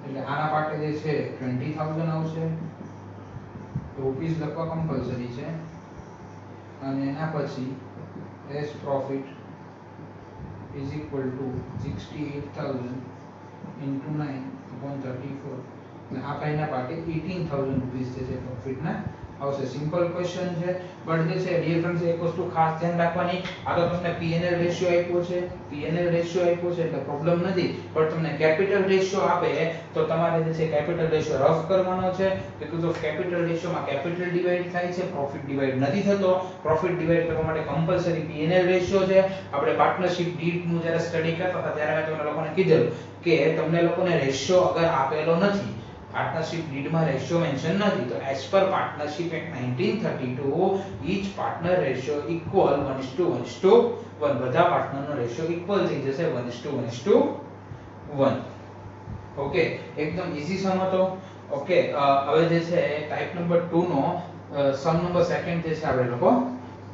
એટલે આના પાર્ટે જે છે 20,000 આવશે રૂપીસ લખવા કમ્પલસરી છે અને એના પછી S profit is equal to 68,000 into 9 upon 34 એટલે આ પહેલા પાર્ટે 18,000 રૂપીસ જે છે પ્રોફિટ ના આવશે સિમ્પલ ક્વેશ્ચન છે બટ જે છે ડિયર ફ્રેન્ડ્સ એક વસ્તુ ખાસ ધ્યાન રાખવાની આ તો તમને P&L રેશિયો આપ્યો છે P&L રેશિયો આપ્યો છે એટલે પ્રોબ્લેમ નથી પણ તમને કેપિટલ રેશિયો આપે તો તમારે જે છે કેપિટલ રેશિયો રફ કરવાનો છે બીકોઝ ઓફ કેપિટલ રેશિયોમાં કેપિટલ ડિવાઇડ થાય છે પ્રોફિટ ડિવાઇડ નથી થતો પ્રોફિટ ડિવાઇડ કરવા માટે કમ્પલસરી P&L રેશિયો છે આપણે પાર્ટનરશિપ ડીડ નું જ્યારે સ્ટડી કરતા હતા ત્યારે મેં તમને લોકોને કીધેલું કે તમને લોકોને રેશિયો અગર આપેલો નથી પાર્ટનરશિપ ડીડ માં રેશિયો મેન્શન નથી તો as per partnership act 1932 each partner ratio equal 1:1 બધા પાર્ટનરનો રેશિયો ઇક્વલ થઈ જશે 1:1 ઓકે ઓકે એકદમ ઈઝી સમ હતો. ઓકે હવે જે છે ટાઈપ નંબર 2 નો સમ નંબર સેકન્ડ જે છે આપણે લોકો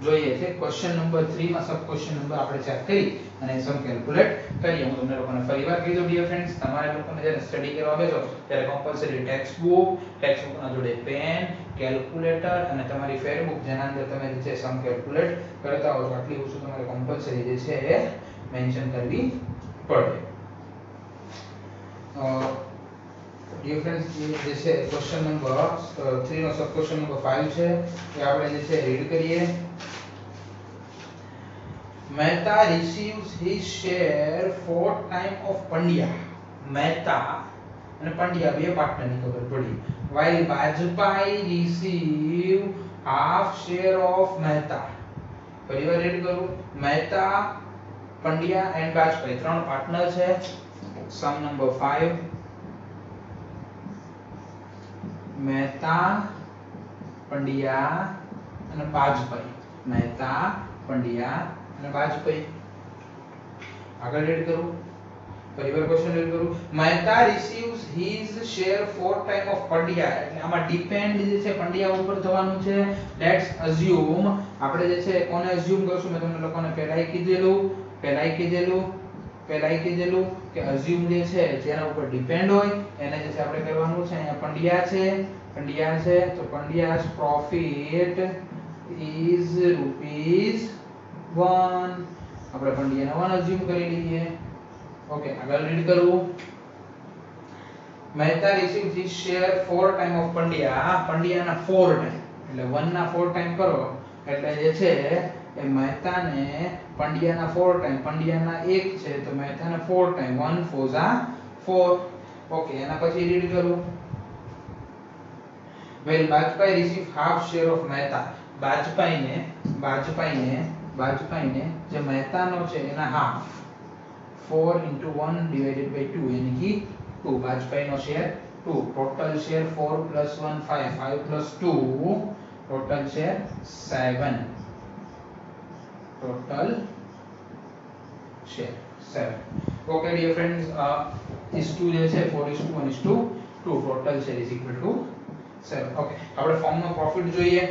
જોઈએ છે. ક્વેશ્ચન નંબર 3 માં સબ ક્વેશ્ચન નંબર આપણે ચેક કરી અને સમ કેલ્ક્યુલેટ કરીએ. હું તમને લોકોને ફરીવાર કહી દઉં ડિયર ફ્રેન્ડ્સ, તમારે લોકોને જ્યારે સ્ટડી કરવા બેસો ત્યારે કમ્પલસરી ટેક્સ્ટબુકના જોડે પેન, કેલ્ક્યુલેટર અને તમારી ફેરબુક જેના અંદર તમે જે છે સમ કેલ્ક્યુલેટ કરતા હો તો આટલી વસ્તુ તમારે કમ્પલસરી જે છે એ મેન્શન કરવી પડે. ડિયર ફ્રેન્ડ્સ, જે છે ક્વેશ્ચન નંબર 3 નો સબ ક્વેશ્ચન નંબર 5 છે એ આપણે જે છે રીડ કરીએ. Mehta receives his share 4 times of Pandya. Mehta અને પંડ્યા બે પાર્ટનરની ખબર પડી. While Bajpai receive half share of Mehta. ફરીવાર રીડ કરું. મહેતા, પંડ્યા એન્ડ બાજપાઈ ત્રણ પાર્ટનર છે. સમ નંબર 5. મહેતા, પંડ્યા અને બાજપાઈ. મહેતા, પંડ્યા અને બાજપાઈ. આગળ રીડ કરું. ફરીવાર ક્વેશ્ચન રીડ કરું. Mehta receives his share 4 times of Pandya. એટલે આમાં ડિપેન્ડ જે છે પંડ્યા ઉપર થવાનું છે. લેટ્સ અઝ્યુમ આપણે જે છે કોને અઝ્યુમ કરશું? મેં તમને લોકોને પહેલાઈ કીધેલું કે અઝ્યુમ જે છે જેના ઉપર ડિપેન્ડ હોય એને જે છે આપણે કરવાનું છે. અહીંયા પંડ્યા છે તો પંડ્યા's profit is rupees 1. આપણે પંડ્યાને 1 અઝ્યુમ કરી લઈએ. ઓકે આગળ રીડ કરું. Mehta receives his share 4 times of Pandya. પંડ્યાના 4 ટાઈમ એટલે 1 ના 4 ટાઈમ કરો એટલે જે છે એ મહેતાને પંડ્યાના 4 ટાઈમ. પંડ્યાના 1 છે તો મહેતાના 4 ટાઈમ. 1 4 4. ઓકે એના પછી રીડ કરું. Well Bajpai receive half share of Mehta. બાજપાઈને જે મહેતાનો છે એના હાફ 4 into 1 divided by 2 यानी कि 2. બાજપાઈનો share 2. Total share 4 plus 1 5. 5 plus 2 total share 7. Total share 7. Okay dear friends, is 2 જે છે 4:1:2. Total share is equal to 7. Okay આપણે ફોર્મનો પ્રોફિટ જોઈએ.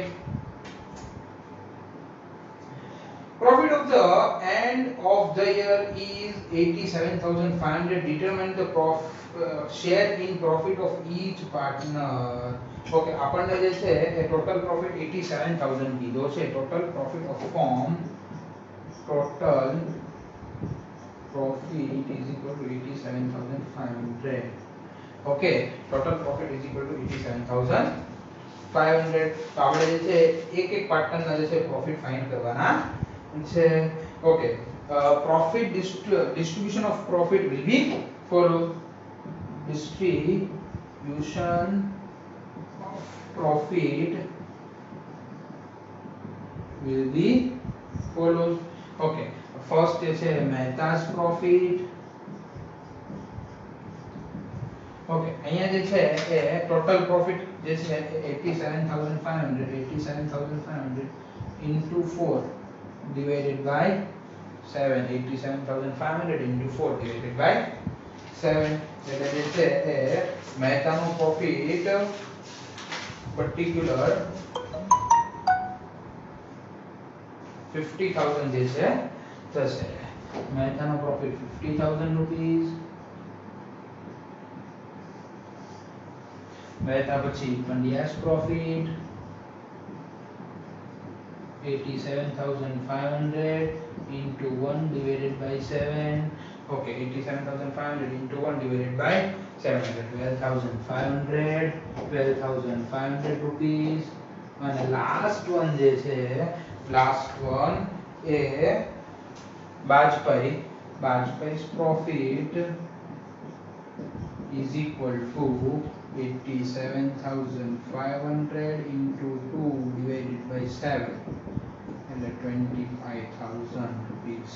Profit of the end of the year is 87,500. Determine the share in profit of each partner. Okay, આપણને જે છે એ total profit 87,000 કીધો છે. Total profit of firm total profit is equal to 87,500. Okay, total profit is equal to 87,500. તો આપણે જે છે એક એક પાર્ટનરના જે છે પ્રોફિટ ફાઇન્ડ કરવાના છે. Okay profit distribution of profit will be follow. Distribution of profit will be follows. Okay, first જે છે મહેતા's profit. ઓકે અહીંયા જે છે એ ટોટલ પ્રોફિટ જે છે 87,500 into 4 divided by 7. 87,500 into 4 divided by 7. એટલે જે છે એ મહેતાનો પ્રોફિટ પર્ટિક્યુલર 50,000 જે છે થશે. મહેતાનો પ્રોફિટ 50,000 રૂપીસ. મહેતા પછી પંડ્યા's profit 87,500 into 1 divided by 7. Okay, 87,500 into 1 divided by 7. 12,500 rupees. And last one જે છે last one A Bajpai's profit is equal to 87,500 into 2 divided by 7 and 25,000 rupees.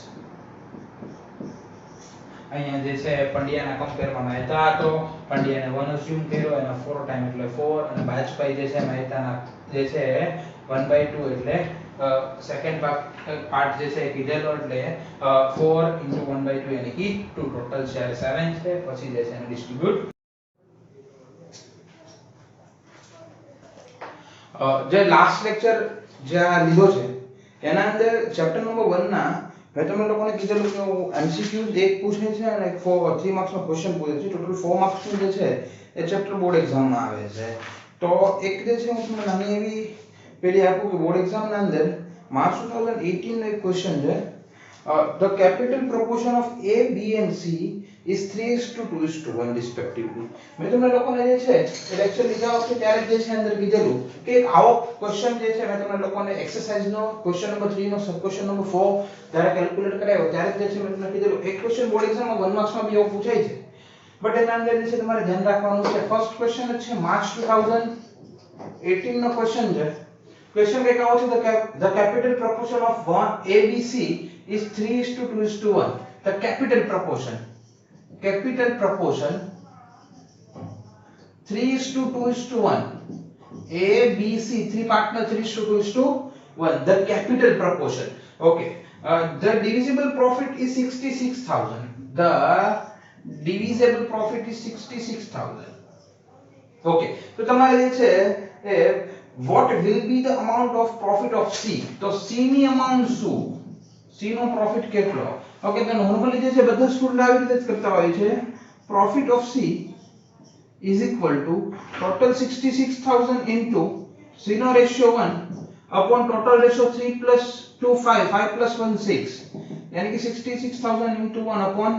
અહીંયા જે છે પંડ્યાના કમ્પેરમાં મહેતા હતો. પંડ્યાને 1 અઝ્યુમ કર્યો એના 4 ટાઈમ એટલે 4 અને બાજપાઈ જે છે મહેતાના જે છે 1/2 એટલે સેકન્ડ પાર્ટ જે છે કીધેલો એટલે 4 * 1/2 यानी कि 2 ટોટલ છે 7 છે પછી જે છે એને ડિસ્ટ્રીબ્યુટ જે લાસ્ટ લેક્ચર જે આ લીધો છે એના અંદર ચેપ્ટર નંબર 1 ના મેં તમને લોકોને કીધેલું કે એમસીક્યુઝ એક પૂછે છે અને 3 માર્ક્સ નો ક્વેશ્ચન પૂછે છે ટોટલ 4 માર્ક્સ નું જે છે એ ચેપ્ટર બોર્ડ એક્ઝામ માં આવે છે તો એક જે છે હું તમને નાની એવી પેલી આપું કે બોર્ડ એક્ઝામ ના અંદર માર્ચ 2018 નો એક ક્વેશ્ચન છે the capital proportion of A, B and C is 3:2:1 respectively. મેં તમને લોકોને જે છે એ લેક્ચર લીધા વખતે ત્યારે જે છે અંદર કીધેલું કે એક આવો ક્વેશ્ચન જે છે મેં તમને લોકોને એક્સરસાઇઝ નો ક્વેશ્ચન નંબર 3 નો સબ ક્વેશ્ચન નંબર 4 જ્યારે કેલ્ક્યુલેટ કરાયો ત્યારે જે છે મેં તમને કીધેલું એક ક્વેશ્ચન બોર્ડ એક્ઝામમાં 1 માર્ક્સ માં બી એવો પૂછાય છે બટ એના અંદર જે છે તમારે ધ્યાન રાખવાનું છે ફર્સ્ટ ક્વેશ્ચન જ છે માર્ચ 2018 નો ક્વેશ્ચન છે ક્વેશ્ચન કઈ આવો છે the capital proportion of ABC is 3:2:1 the capital proportion 3:2:1 A B C three partner 3:2:1 the capital proportion okay the divisible profit is 66000 the divisible profit is 66000 okay તો તમારે જે છે એ what will be the amount of profit of C તો C ની amount શું C નો profit કેટલો okay તો normally જે છે બધા સ્ટુડન્ટ આવી રીતે જ કરતા હોય છે profit of C is equal to total 66000 into C no ratio 1 upon total ratio 3 plus 2 5 5 plus 1 6 यानी कि 66000 into 1 upon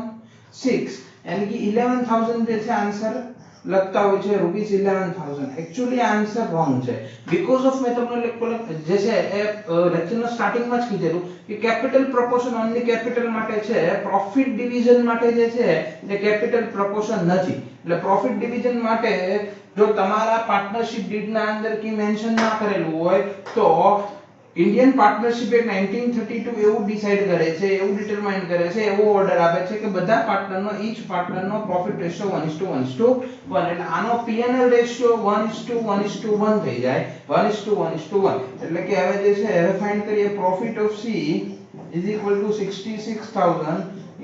6 यानी कि 11000 જે છે આન્સર લખતા હોય છે ₹11000 एक्चुअली આન્સર રોંગ છે બીકોઝ ઓફ મેં તમને જે છે એ લેક્ચરના સ્ટાર્ટિંગમાં જ કીધેલું કે કેપિટલ પ્રોપોર્શન ઓનલી કેપિટલ માટે છે પ્રોફિટ ડિવિઝન માટે જે છે એ કેપિટલ પ્રોપોર્શન નથી એટલે પ્રોફિટ ડિવિઝન માટે જો તમારા પાર્ટનરશિપ ડીડના અંદર કી મેન્શન ના કરેલું હોય તો ઇન્ડિયન પાર્ટનરશિપ એક્ટ 1932 એવું ડિસાઈડ કરે છે એવું ડિટરમાઇન કરે છે એવો ઓર્ડર આપે છે કે બધા પાર્ટનરનો ઈચ પાર્ટનરનો પ્રોફિટ રેશિયો 1:1:1 એટલે આનો P&L રેશિયો 1:1:1 થઈ જાય 1:1:1 એટલે કે હવે જે છે હવે ફાઇન્ડ કરીએ profit of C is equal to 66000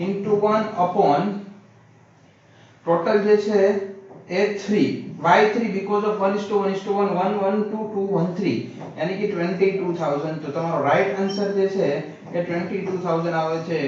into 1 upon total જે છે એ 3 why 3 because of 1:1:1 1 1 2 2 1 3 यानी कि 22000 તો તમારો રાઈટ આન્સર જે છે એ 22000 આવે છે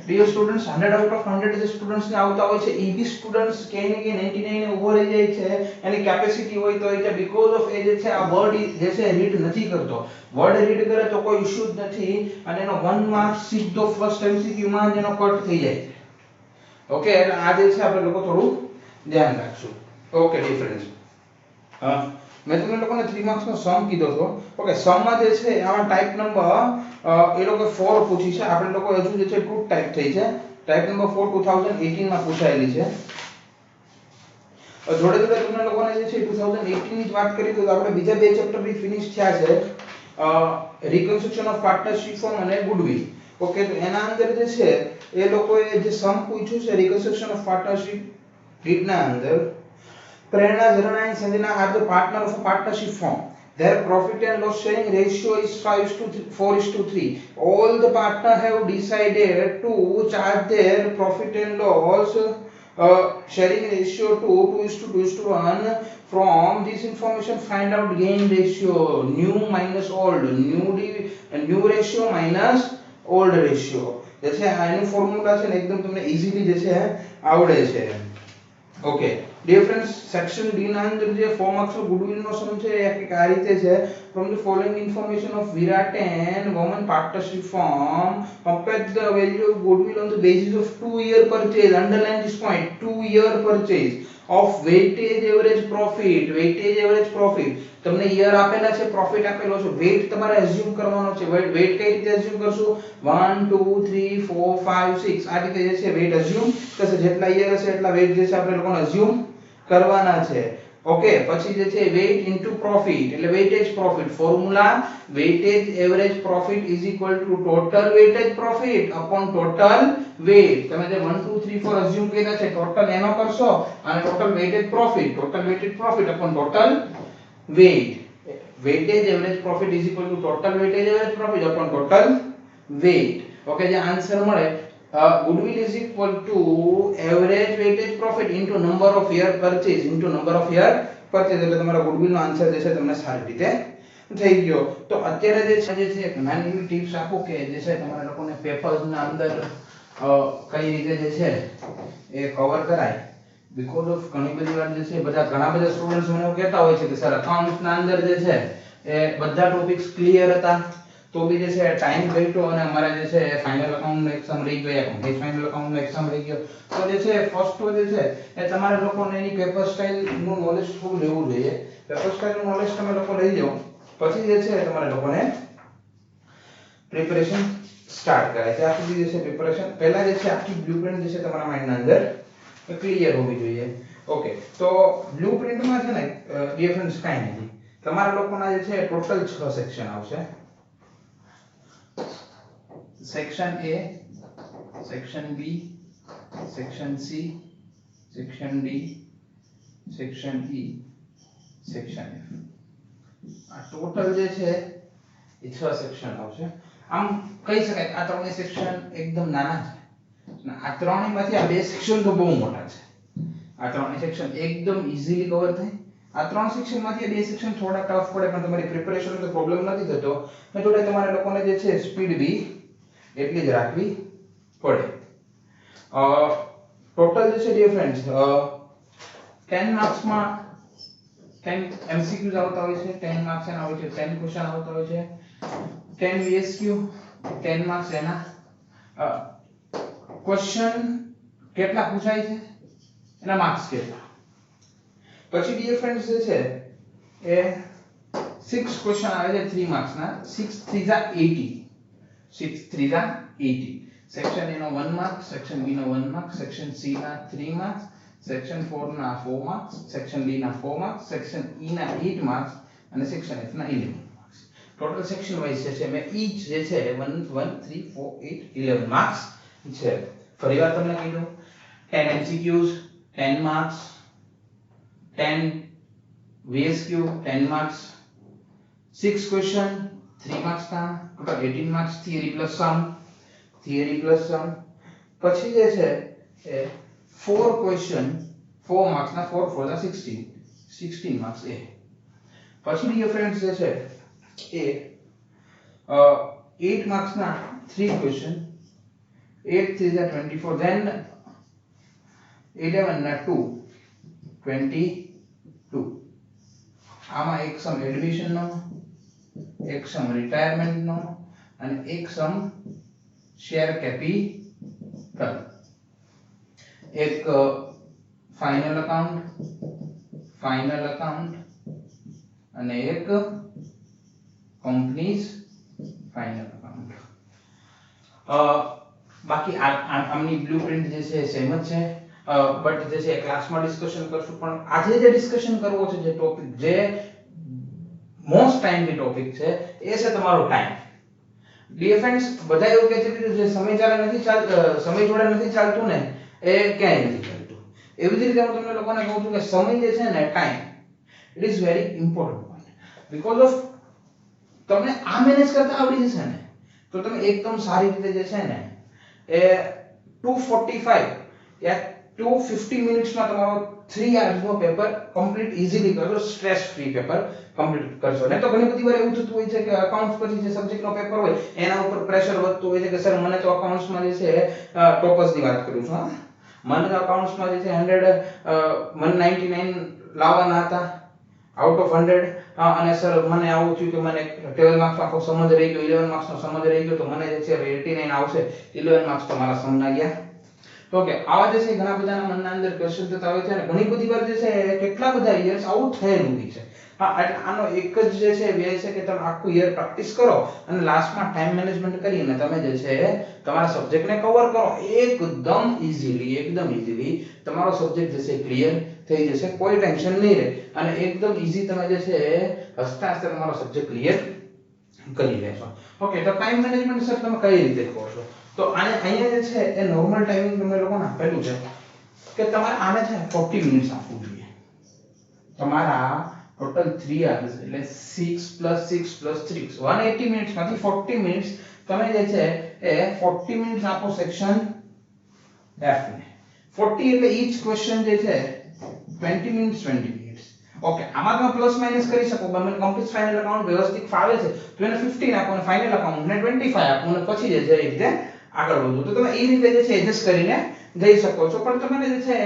ડિયર સ્ટુડન્ટ્સ 100 આઉટ ઓફ 100 જે સ્ટુડન્ટ્સ ને આવતા હોય છે ઈ બી સ્ટુડન્ટ્સ કે ને કે 99 ને ઉભો રહી જાય છે એની કેપેસિટી હોય તો એ બીકોઝ ઓફ એ જે છે આ વર્ડ જે છે રીડ નથી કરતો વર્ડ રીડ કરે તો કોઈ ઇશ્યુ જ નથી અને એનો 1 માર્ક સીધો ફર્સ્ટ એમસીક્યુ માં જ એનો કટ થઈ જાય છે ઓકે એટલે આ જે છે આપણે લોકો થોડું ધ્યાન રાખશું ઓકે ડિફરન્સ મેં તમને લોકોને 3 માર્ક્સ નો સમ કીધો હતો ઓકે સમ માં જે છે આમાં ટાઈપ નંબર એ લોકો 4 પૂછી છે આપણે લોકો હજુ જે છે 2 ટાઈપ થઈ છે ટાઈપ નંબર 4 2018 માં પૂછાયેલી છે જોડે જોડે તમને લોકોને જે છે 2018 ની જ વાત કરી તો આપણે બીજા બે ચેપ્ટર બી ફિનિશ થયા છે રિકન્સ્ટ્રક્શન ઓફ પાર્ટનરશિપ ફોર્મ અને ગુડવિલ ઓકે તો એના અંદર જે છે એ લોકોએ જે સમ પૂછ્યું છે રિકન્સ્ટ્રક્શન ઓફ પાર્ટનરશિપ ડીડના અંદર Prerna, Zarana and Sanjana are the partner of a partnership firm. Their profit and loss sharing ratio is 4:3. All the partners have decided to charge their profit and loss sharing ratio to 2:1. From this information, find out gain ratio new minus old, new ratio minus old ratio. जैसे आयन formula છે ને એકદમ તમને easily જે છે આવડે છે okay dear friends section D ના અંદર જે 4 માર્ક્સ નો ગુડવિલ નો સમ છે એ આ રીતે છે from the following information of Virat and woman partnership firm compare the value of goodwill on the basis of 2 year purchase underline this point 2 year purchase of weightage average profit તમને year આપેલા છે profit આપેલો છે weight તમારે assume કરવાનો છે weight કઈ રીતે એઝ્યુમ કરશું 1 2 3 4 5 6 આ રીતે જે છે વેઇટ એઝ્યુમ કરશે જેટલા યર હશે એટલા વેઇટ જે છે આપણે લોકોને એઝ્યુમ કરવાના છે ઓકે પછી જે છે વેઇટ ઇન્ટુ પ્રોફિટ એટલે weightage profit formula weightage average profit is equal to total weightage profit upon total weight તમે જે 1 2 3 4 એઝ્યુમ કર્યા છે ટોટલ એનો કરશો અને total weightage profit upon total weight weightage average profit is equal to total weightage average profit upon total weight. Okay જે answer મળે goodwill is equal to average weightage profit into number of year purchase into number of year purchase એટલે તમારો goodwill નો answer જે છે તમને સારી રીતે થઈ ગયો. તો અત્યારે જે છે એક નાની ટિપ્સ આપું કે જે છે તમારા લોકોને પેપર્સ ના અંદર કઈ રીતે જે છે એ કવર કરાય. બીકોઝ ઓફ ઘણી બધી વાર જે છે ઘણા બધા સ્ટુડન્ટ્સ મને એવું કહેતા હોય છે કે સર અકાઉન્ટ્સ ના અંદર જે છે એ બધા ટોપિક્સ ક્લિયર હતા તો બી જે છે ટાઈમ ઘટ્યો અને અમારા જે છે ફાઇનલ અકાઉન્ટ નો એક્ઝામ રહી ગયો યા ફાઇનલ અકાઉન્ટ નો એક્ઝામ રહી ગયો. તો જે છે ફર્સ્ટ તો જે છે એ તમારા લોકોને એની પેપર સ્ટાઇલ નું નોલેજ થોડું લેવું જોઈએ. પેપર સ્ટાઇલ નું નોલેજ તમે લોકો લઈ જાઓ પછી જે છે તમારા લોકોને પ્રિપરેશન સ્ટાર્ટ કરાય. ત્યાં સુધી જે છે પ્રિપરેશન પહેલા જે છે આખી બ્લુપ્રિન્ટ જે છે તમારા માઇન્ડ ના અંદર ક્લિયર હોવી જોઈએ. ઓકે તો બ્લુપ્રિન્ટ માં છે ને ડિફરન્સ કાઈ નથી. તમારા લોકોના જે છે ટોટલ 6 સેક્શન આવશે. Section A, section B, section C, section D, section E, section F. આ ટોટલ જે છે એ 6 સેક્શન આવશે. આમ કહી શકાય આ ત્રણેય સેક્શન એકદમ નાના છે અને આ ત્રણેયમાંથી આ બે સેક્શન તો બહુ મોટા છે. આ ત્રણેય સેક્શન એકદમ ઈઝીલી કવર થાય. આ ત્રણ સેક્શનમાંથી આ બે સેક્શન થોડા ટફ પડે પણ તમારી પ્રિપેરેશન તો પ્રોબ્લેમ નથી થતો. અને જોડે તમારે લોકોને જે છે સ્પીડ બી એટલી જ રાખવી પડે. ટોટલ જે છે ડિયર ફ્રેન્ડ્સ 10 માર્ક્સ માં 10 MCQs આવતા હોય છે. 10 માર્ક્સ એના હોય છે. 10 ક્વેશ્ચન આવતા હોય છે. 10 VSQ 10 માર્ક્સ એના. ક્વેશ્ચન કેટલા પૂછાય છે એના માર્ક્સ કેટલા. પછી ડિયર ફ્રેન્ડ્સ જે છે એ 6 ક્વેશ્ચન આવે છે 3 માર્ક્સ ના. 6 3 જા 80. 6 3 જા 80. સેક્શન A નો 1 માર્ક, સેક્શન B નો 1 માર્ક, સેક્શન C ના 3 માર્ક્સ, સેક્શન 4 ના 4 માર્ક્સ, સેક્શન D ના 4 માર્ક્સ, સેક્શન E ના 8 માર્ક્સ અને સેક્શન F ના 11 માર્ક્સ. ટોટલ સેક્શન વાઇઝ છે મે ઈચ જે છે 1 1 3 4 8 11 માર્ક્સ છે. ફરીવાર તમને કીધું 10 MCQs 10 marks, 10 VSQ 10 marks, 6 question 3 marks ના, ટોટલ 18 માર્ક્સ. થિયરી પ્લસ સમ પછી જે છે એ 4 ક્વેશ્ચન 4 માર્ક્સ ના 4 4 જા 16 માર્ક્સ એ. પછી ડિયર ફ્રેન્ડ્સ જે છે એ 8 માર્ક્સ ના 3 ક્વેશ્ચન 8 3 જા 24 then 11 ના 2 22. આમાં એક સમ એડમિશન નો, એક સમ રિટાયરમેન્ટ નો અને એક સમ શેર કેપિટલ, એક ફાઇનલ અકાઉન્ટ અને એક કંપનીઝ ફાઇનલ અકાઉન્ટ. બાકી આમની બ્લુપ્રિન્ટ જે છે સેમ જ છે. બટ જે છે ક્લાસમાં ડિસ્કશન કરશું પણ આજે જે ડિસ્કશન કરવો છે જે ટોપિક જે મોસ્ટ ટાઈમલી ટોપિક છે એ છે તમારો ટાઈમ. ડિયર ફ્રેન્ડ્સ બધા એવું કહે છે કે જે સમય જોડે નથી ચાલતું ને એ ક્યાંય નથી ચાલતું. એવી જ રીતે હું તમને લોકોને કહું છું કે સમય જે છે ને time it is very important point. Because of તમને આ મેનેજ કરતા આવડી જશે ને તો તમે એકદમ સારી રીતે જે છે ને એ 245 યા 250 મિનિટ્સમાં તમારો 3 hours નો પેપર કમ્પ્લીટ ઈઝીલી કરશો. સ્ટ્રેસ ફ્રી પેપર કમ્પ્લીટ કરશો. ને તો ઘણી બધી વાર એવું થતું હોય છે કે અકાઉન્ટ્સ પછી જે સબ્જેક્ટનો પેપર હોય એના ઉપર પ્રેશર વધતું હોય છે કે સર મને તો અકાઉન્ટ્સમાં જે છે ટોપર્સની વાત કરું છું હા મને તો અકાઉન્ટ્સમાં જે છે 199 લાવવાના હતા આઉટ ઓફ 100 અને સર મને આવું થયું કે મને 12 માર્ક્સનો આખો સમજ રહી ગયો 11 માર્ક્સનો સમજ રહી ગયો તો મને જે છે 89 આવશે 11 માર્ક્સ તો મારા સમના ગયા. ઓકે આવા જે છે ઘણા બધાના મનના અંદર ક્વેશ્ચન થતા હોય છે અને ઘણી બધી વાર જે છે કેટલા બધા યર્સ આવું થયેલું છે. હા આનો એક જ જે છે વે છે કે તમે આખું યર પ્રેક્ટિસ કરો અને લાસ્ટમાં ટાઈમ મેનેજમેન્ટ કરીને તમે જે છે તમારા સબ્જેક્ટને કવર કરો એકદમ ઈઝીલી તમારો સબ્જેક્ટ જે છે ક્લિયર થઈ જશે. કોઈ ટેન્શન નહીં રહે અને એકદમ ઈઝી તમે જે છે હસતા હસતા તમારો સબ્જેક્ટ ક્લિયર કરી લેશો. ઓકે તો ટાઈમ મેનેજમેન્ટ સર તમે કઈ રીતે કરો છો તો આને અહીંયા જે છે એ નોર્મલ ટાઈમિંગ તમને લોકોને આપેલું છે કે તમારે આને છે 40 મિનિટ્સ આપવું જોઈએ. તમારા ટોટલ 3 આવે છે એટલે 6 + 6 + 3 180 મિનિટ્સ માંથી 40 મિનિટ્સ તમે જે છે એ 40 મિનિટ્સ આપો સેક્શન F ને 40 એટલે ઈચ ક્વેશ્ચન જે છે 20 મિનિટ્સ 20 મિનિટ્સ ઓકે આમાં તમે પ્લસ માઈનસ કરી શકો મને કમ્પ્લીટ ફાઇનલ અકાઉન્ટ વ્યવસ્થિત ફાવે છે તો એને 15 આપો અને ફાઇનલ અકાઉન્ટ ને 25 આપો અને પછી જે છે એ રીતે આગળ વધો તો તમે એ રીતે જે છે એડજસ્ટ કરીને જઈ શકો છો પણ તમારે જે છે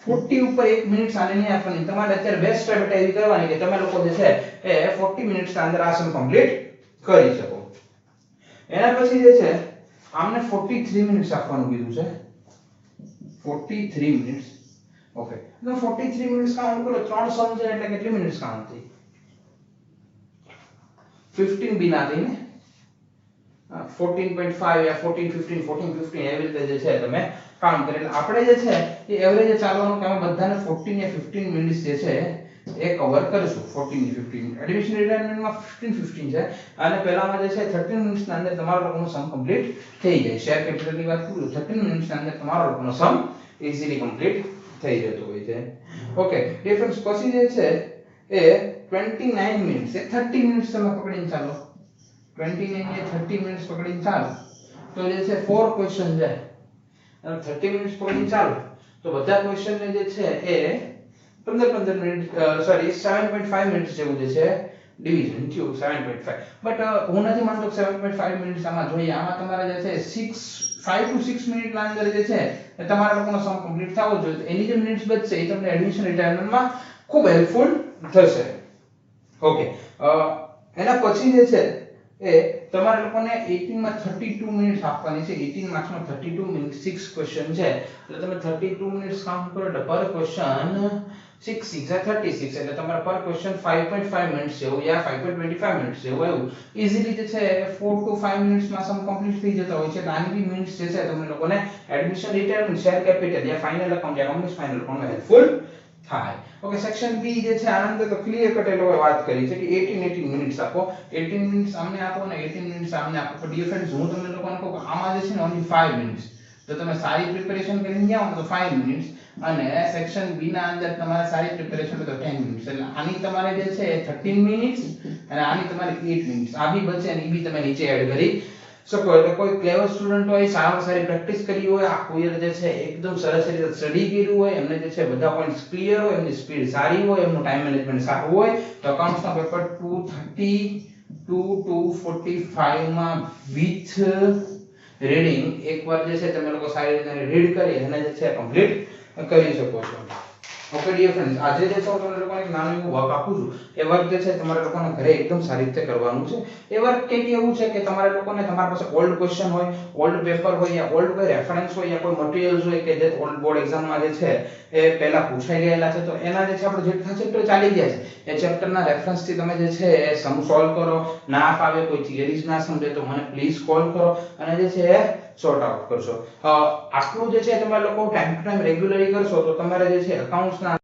40 ઉપર 1 મિનિટ આને નહીં આપવાની તમારે અત્યારે બેસ્ટ રેટ એવી કરવાની કે તમે લોકો જે છે એ 40 મિનિટ્સ ના અંદર આસન કમ્પ્લીટ કરી શકો એના પછી જે છે આમને 43 મિનિટ્સ આપવાનું કીધું છે 43 મિનિટ્સ ઓકે તો 43 મિનિટ્સ કાઉન્ટ કરો 3 સમ છે એટલે કેટલી મિનિટ્સ કાઉન્ટ થઈ 15 બી ના થઈ ને 14.5 યા 14 15 14 15 એવી રીતે જે છે તમે કાઉન્ટ કરી એટલે આપણે જે છે એ એવરેજ ચાલવાનું કે અમે બધાને 14 યા 15 મિનિટ્સ જે છે એ કવર કરીશું 14 ની 15 એડમિશન રિટાયરમેન્ટમાં 15 15 છે અને પહેલામાં જે છે 13 મિનિટ્સ ના અંદર તમારો લોકોનો સમ કમ્પ્લીટ થઈ જાય શેર કેપિટલની વાત કરું 13 મિનિટ્સ ના અંદર તમારો લોકોનો સમ ઇઝીલી કમ્પ્લીટ થઈ જતો હોય છે ઓકે ડિફરન્સ પછી જે છે એ 29 મિનિટ્સ એ 30 મિનિટ્સ તમે પકડીને ચાલો 29 એ 30 મિનિટ્સ પકડીને ચાલો તો જે છે 4 ક્વેશ્ચન છે અને 30 મિનિટ્સ પકડીને ચાલો તો બધા ક્વેશ્ચન ને જે છે એ 15 મિનિટ સોરી 7.5 મિનિટ્સ જેવું જે છે ડિવિઝન થયું 7.5 બટ હું નથી માનતો 7.5 મિનિટ્સ આમાં જોઈએ આમાં તમારે જે છે 5 to 6 મિનિટ ના અંદર જે છે એ તમારા લોકોનો સમ કમ્પ્લીટ થવો જોઈએ એની જે મિનિટ્સ બચશે એ તમને એડમિશન રિટાયરમેન્ટમાં ખૂબ હેલ્પફુલ થશે ઓકે એના પછી જે છે એ તમારા લોકોને 18 માં 32 મિનિટ્સ આપવાની છે 18 માર્ક્સ માં 32 મિનિટ્સ 6 ક્વેશ્ચન છે એટલે તમે 32 મિનિટ્સ કાઉન્ટ કરો એટલે પર ક્વેશ્ચન 6 6 36 એટલે તમારા પર ક્વેશ્ચન 5.5 મિનિટ્સ જેવું યા 5.25 મિનિટ્સ જેવું આવ્યું ઈઝીલી જે છે 4 to 5 મિનિટ્સ માં સમ કમ્પ્લીટ થઈ જતા હોય છે એટલે આની બી મિનિટ્સ જે છે તમને લોકોને એડમિશન રિટાયરમેન્ટ શેર કેપિટલ યા ફાઇનલ અકાઉન્ટ યા કંપની ફાઇનલ અકાઉન્ટમાં હેલ્પફુલ થાય ઓકે સેક્શન બી જે છે આનંદ તો ક્લિયર કટ એ લોકોએ વાત કરી છે કે 18 મિનિટ્સ આપો 18 મિનિટ્સ આમને આપો અને 18 મિનિટ્સ આમને આપો તો ડિયર ફ્રેન્ડ્સ હું તમને લોકોને કહું કે આમાં જે છે ને ઓન્લી 5 મિનિટ્સ તો તમે સારી પ્રિપેરેશન કરીને જાઓ તો 5 મિનિટ્સ અને સેક્શન બી ના અંદર તમારે સારી પ્રિપેરેશન તો 10 મિનિટ્સ એટલે આની તમારે જે છે 13 મિનિટ્સ અને આની તમારે 8 મિનિટ્સ આ બી બચે અને ઈ બી તમે નીચે એડ કરી શકો એટલે કોઈ ક્લેવર સ્ટુડન્ટ હોય સારામાં સારી પ્રેક્ટિસ કરી હોય આખું યર જે છે એકદમ સરસ રીતે સ્ટડી કર્યું હોય એમને જે છે બધા પોઈન્ટ્સ ક્લિયર હોય એમની સ્પીડ સારી હોય એમનું ટાઈમ મેનેજમેન્ટ સારું હોય તો અકાઉન્ટ્સના પેપર 230 to 245 માં વિથ રીડિંગ એકવાર જે છે તમે લોકો સારી રીતે રીડ કરી અને જે છે કમ્પ્લીટ કરી શકો છો ઓકે ડિયર ફ્રેન્ડ્સ આજે જે છે હું તમને લોકોને એક નાનું એવું વર્ક આપું છું એ વર્ક જે છે તમારે લોકોને ઘરે એકદમ સારી રીતે કરવાનું છે એ વર્ક કંઈક એવું છે કે તમારે લોકોને તમારી પાસે ઓલ્ડ ક્વેશ્ચન હોય ઓલ્ડ પેપર હોય યા ઓલ્ડ કોઈ રેફરન્સ હોય યા કોઈ મટીરીયલ્સ હોય કે જે ઓલ્ડ બોર્ડ એક્ઝામમાં જે છે એ પહેલા પૂછાઈ ગયેલા છે તો એના જે છે આપણે જેટલા ચેપ્ટર ચાલી ગયા છે એ ચેપ્ટરના રેફરન્સ થી તમે જે છે એ સમ સોલ્વ કરો ના ફાવે કોઈ થિયરીઝ ના સમજે તો મને પ્લીઝ કોલ કરો અને જે છે એ સોર્ટ આઉટ કરશો આટલું જે છે તમે લોકો ટાઈમ ટુ ટાઈમ રેગ્યુલરલી કરશો તો તમારે જે છે અકાઉન્ટ્સના